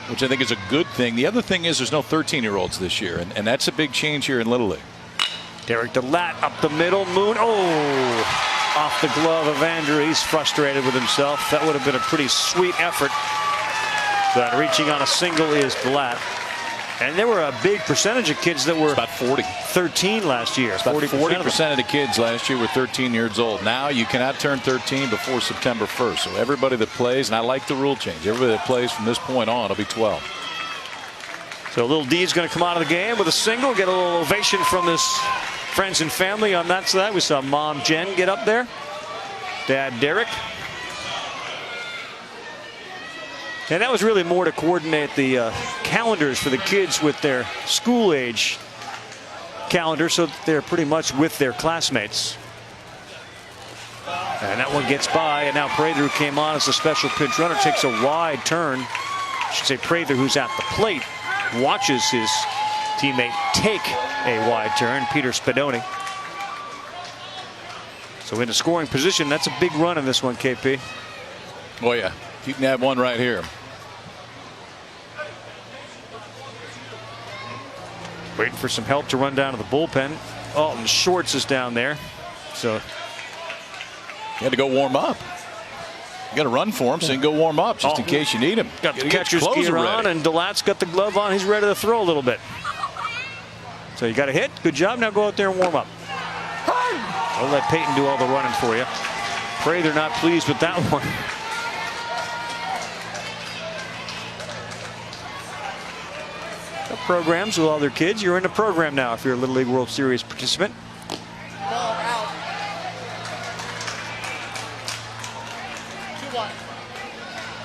which I think is a good thing. The other thing is there's no 13-year-olds this year, and that's a big change here in Little League. Derek DeLatte up the middle. Moon, off the glove of Andrew. He's frustrated with himself. That would have been a pretty sweet effort. But reaching on a single is DeLatte. And there were a big percentage of kids that were about 13 last year. About 40% of the kids last year were 13 years old. Now you cannot turn 13 before September 1st. So everybody that plays, and I like the rule change, everybody that plays from this point on will be 12. So Little D's going to come out of the game with a single, get a little ovation from his friends and family on that side. We saw Mom Jen get up there, Dad Derek. And that was really more to coordinate the calendars for the kids with their school age calendar, so that they're pretty much with their classmates. And that one gets by, and now Prather, who came on as a special pitch runner, takes a wide turn. I should say Prather, who's at the plate, watches his teammate take a wide turn, Peter Spadoni. So in a scoring position, that's a big run in this one, KP. Oh yeah, you can have one right here. Waiting for some help to run down to the bullpen. Alton Shorts is down there, so you had to go warm up. You got to run for him, so you can go warm up just in case you need him. Got the catcher's gear on, and DeLatte's got the glove on. He's ready to throw a little bit. So you got a hit. Good job. Now go out there and warm up. I'll let Peyton do all the running for you. Prather not pleased with that one. Got programs with all their kids. You're in the program now if you're a Little League World Series participant.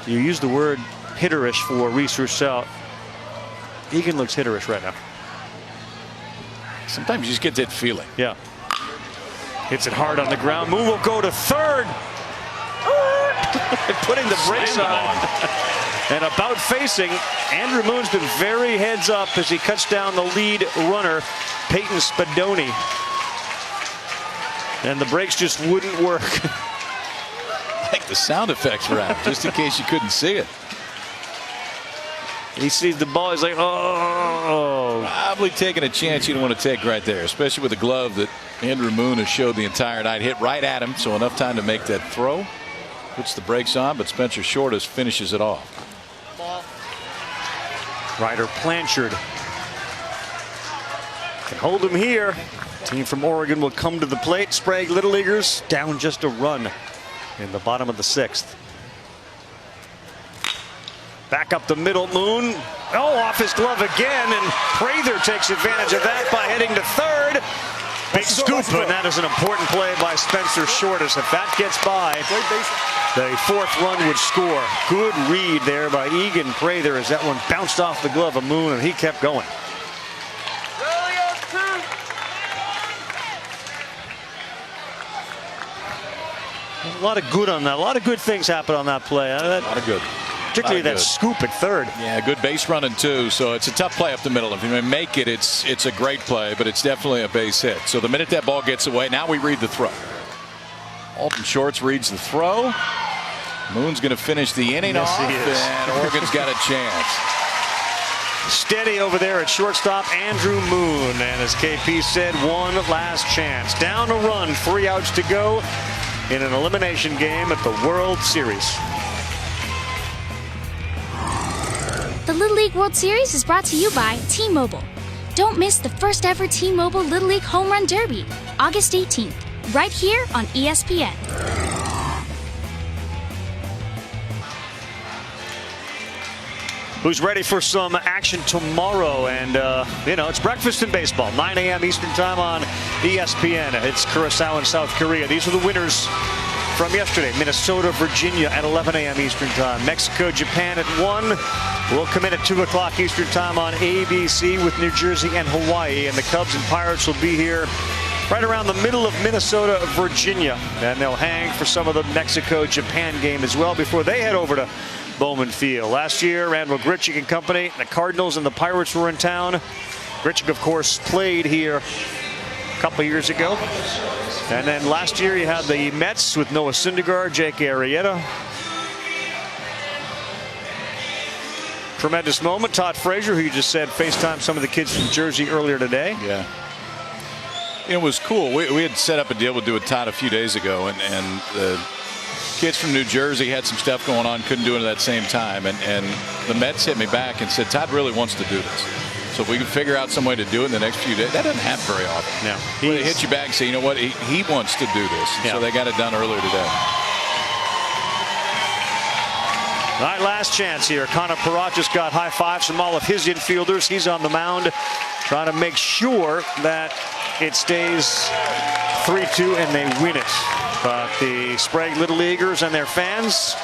You use the word hitterish for Reese Roussel. Egan looks hitterish right now. Sometimes you just get that feeling. Yeah. Hits it hard on the ground. Moon will go to third. Putting the brakes on. And about facing, Andrew Moon's been very heads up as he cuts down the lead runner, Peyton Spadoni. And the brakes just wouldn't work. Like the sound effects were out, just in case you couldn't see it. He sees the ball, he's like, oh. Probably taking a chance you don't want to take right there, especially with the glove that Andrew Moon has showed the entire night. Hit right at him, so enough time to make that throw. Puts the brakes on, but Spencer Shortus finishes it off. Ryder Blanchard can hold him here. Team from Oregon will come to the plate. Sprague Little Leaguers down just a run in the bottom of the 6th. Back up the middle, Moon. Oh, off his glove again, and Prather takes advantage of that by heading to third. Big scoop, and that is an important play by Spencer Shortus. If that gets by, the 4th run would score. Good read there by Egan Prather as that one bounced off the glove of Moon, and he kept going. A lot of good on that. A lot of good things happen on that play. A lot of good. Particularly that scoop at third. Yeah, good base running too. So it's a tough play up the middle. If you make it, it's a great play, but it's definitely a base hit. So the minute that ball gets away, now we read the throw. Alton Shorts reads the throw. Moon's going to finish the inning off, and Oregon's got a chance. Steady over there at shortstop, Andrew Moon. And as KP said, one last chance. Down a run, 3 outs to go in an elimination game at the World Series. The Little League World Series is brought to you by T-Mobile. Don't miss the first ever T-Mobile Little League Home Run Derby, August 18th, right here on ESPN. Who's ready for some action tomorrow? And, it's breakfast in baseball, 9 a.m. Eastern time on ESPN. It's Curacao and South Korea. These are the winners from yesterday. Minnesota, Virginia at 11 a.m. Eastern time. Mexico, Japan at 1. We'll come in at 2 o'clock Eastern time on ABC with New Jersey and Hawaii. And the Cubs and Pirates will be here right around the middle of Minnesota, Virginia. And they'll hang for some of the Mexico-Japan game as well before they head over to Bowman Field. Last year, Randall Grichuk and company, the Cardinals and the Pirates were in town. Grichuk, of course, played here a couple years ago. And then last year you had the Mets with Noah Syndergaard, Jake Arrieta. Tremendous moment. Todd Frazier, who you just said FaceTime some of the kids from Jersey earlier today. Yeah. It was cool. We had set up a deal to do with Todd a few days ago, and the kids from New Jersey had some stuff going on, couldn't do it at that same time. And the Mets hit me back and said, Todd really wants to do this. So if we can figure out some way to do it in the next few days, that doesn't happen very often. No. They hit you back and say, you know what, he wants to do this. Yeah. So they got it done earlier today. All right, last chance here. Connor Perrott just got high fives from all of his infielders. He's on the mound trying to make sure that it stays 3-2 and they win it. But the Sprague Little Leaguers and their fans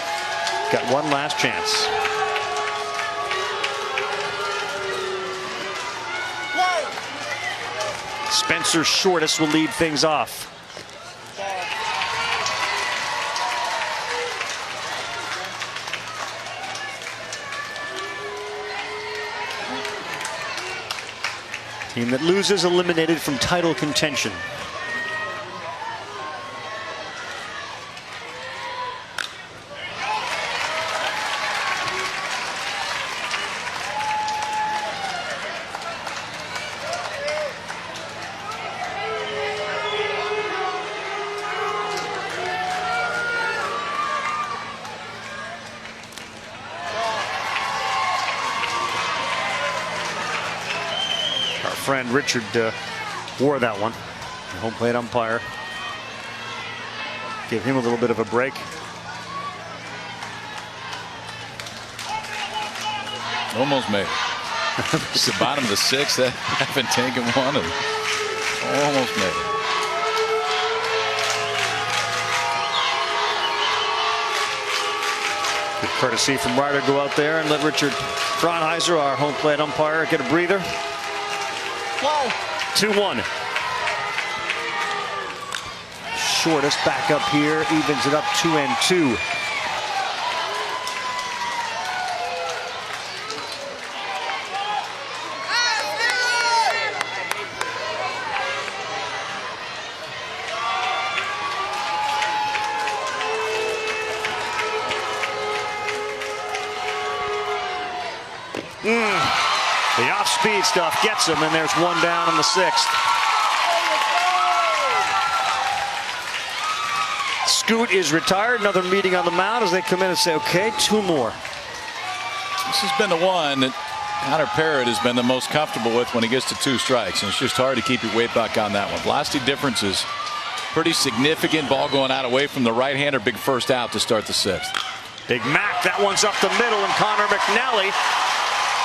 got one last chance. Spencer Shortus will lead things off. Team that loses eliminated from title contention. Friend Richard wore that one. The home plate umpire. Give him a little bit of a break. Almost made it. It's the bottom of the 6th. That haven't taken one and almost made it. Courtesy from Ryder, go out there and let Richard Fraunheiser, our home plate umpire, get a breather. 2-1. Shortest back up here, evens it up 2-2. The off-speed stuff gets him, and there's one down in the 6th. Scoot is retired. Another meeting on the mound as they come in and say, okay, 2 more. This has been the one that Connor Parrott has been the most comfortable with when he gets to 2 strikes, and it's just hard to keep your weight back on that one. Velocity difference is pretty significant. Ball going out away from the right-hander. Big first out to start the 6th. Big Mac, that one's up the middle, and Connor McNally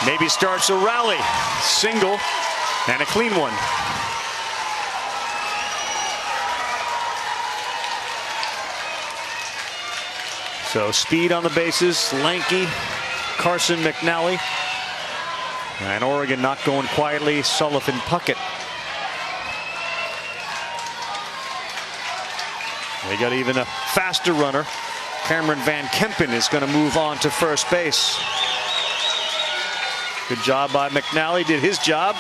maybe starts a rally. Single and a clean one. So speed on the bases, lanky Carson McNally. And Oregon not going quietly, Sullivan Puckett. They got even a faster runner. Cameron Van Kempen is going to move on to first base. Good job by McNally, did his job.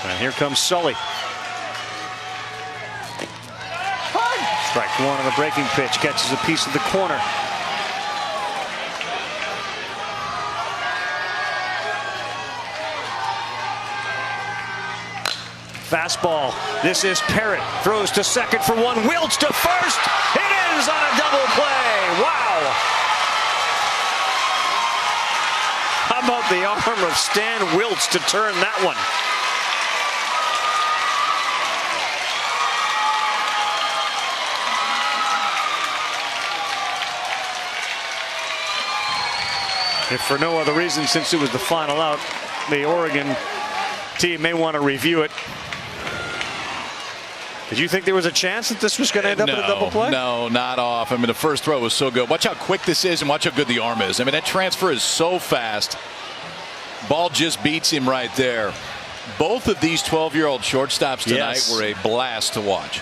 And here comes Sully. Strike 1 on the breaking pitch, catches a piece of the corner. Fastball. This is Parrott. Throws to second for 1. Wilts to first. It is on a double play. Wow. How about the arm of Stan Wilts to turn that one? If for no other reason, since it was the final out, the Oregon team may want to review it. Did you think there was a chance that this was going to end up in a double play? No, not off. I mean, the first throw was so good. Watch how quick this is and watch how good the arm is. I mean, that transfer is so fast. Ball just beats him right there. Both of these 12-year-old shortstops tonight were a blast to watch.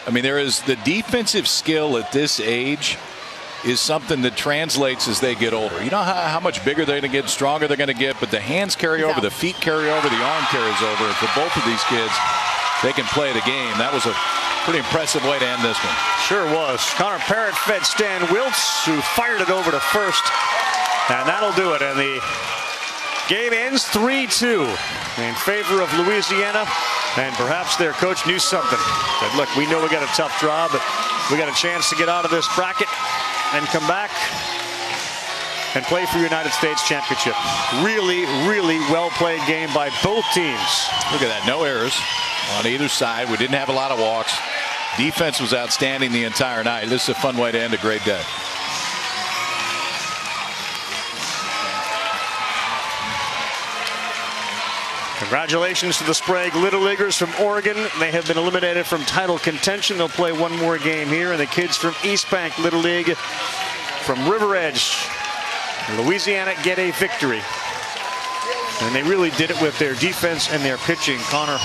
I mean, there is the defensive skill at this age is something that translates as they get older. You know how much bigger they're going to get, stronger they're going to get, but the hands carry over, the feet carry over, the arm carries over. And for both of these kids, they can play the game. That was a pretty impressive way to end this one. Sure was. Connor Parrott fed Stan Wilts, who fired it over to first. And that'll do it. And the game ends 3-2 in favor of Louisiana. And perhaps their coach knew something. Said, look, we know we got a tough draw, but we got a chance to get out of this bracket and come back and play for United States Championship. Really, really well-played game by both teams. Look at that. No errors on either side. We didn't have a lot of walks. Defense was outstanding the entire night. This is a fun way to end a great day. Congratulations to the Sprague Little Leaguers from Oregon. They have been eliminated from title contention. They'll play one more game here. And the kids from East Bank Little League from River Edge, Louisiana, get a victory. And they really did it with their defense and their pitching. Connor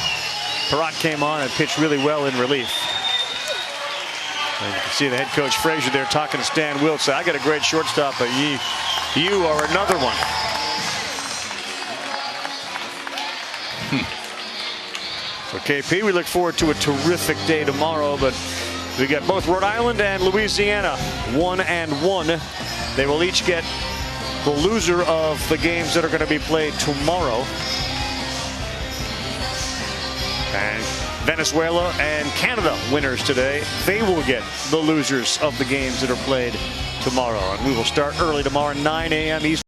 Parrott came on and pitched really well in relief. And you can see the head coach Frazier there talking to Stan Wilts. I got a great shortstop, but you are another one. So KP, we look forward to a terrific day tomorrow, but we got both Rhode Island and Louisiana 1-1. They will each get the loser of the games that are going to be played tomorrow. And Venezuela and Canada winners today. They will get the losers of the games that are played tomorrow. And we will start early tomorrow, 9 a.m. Eastern.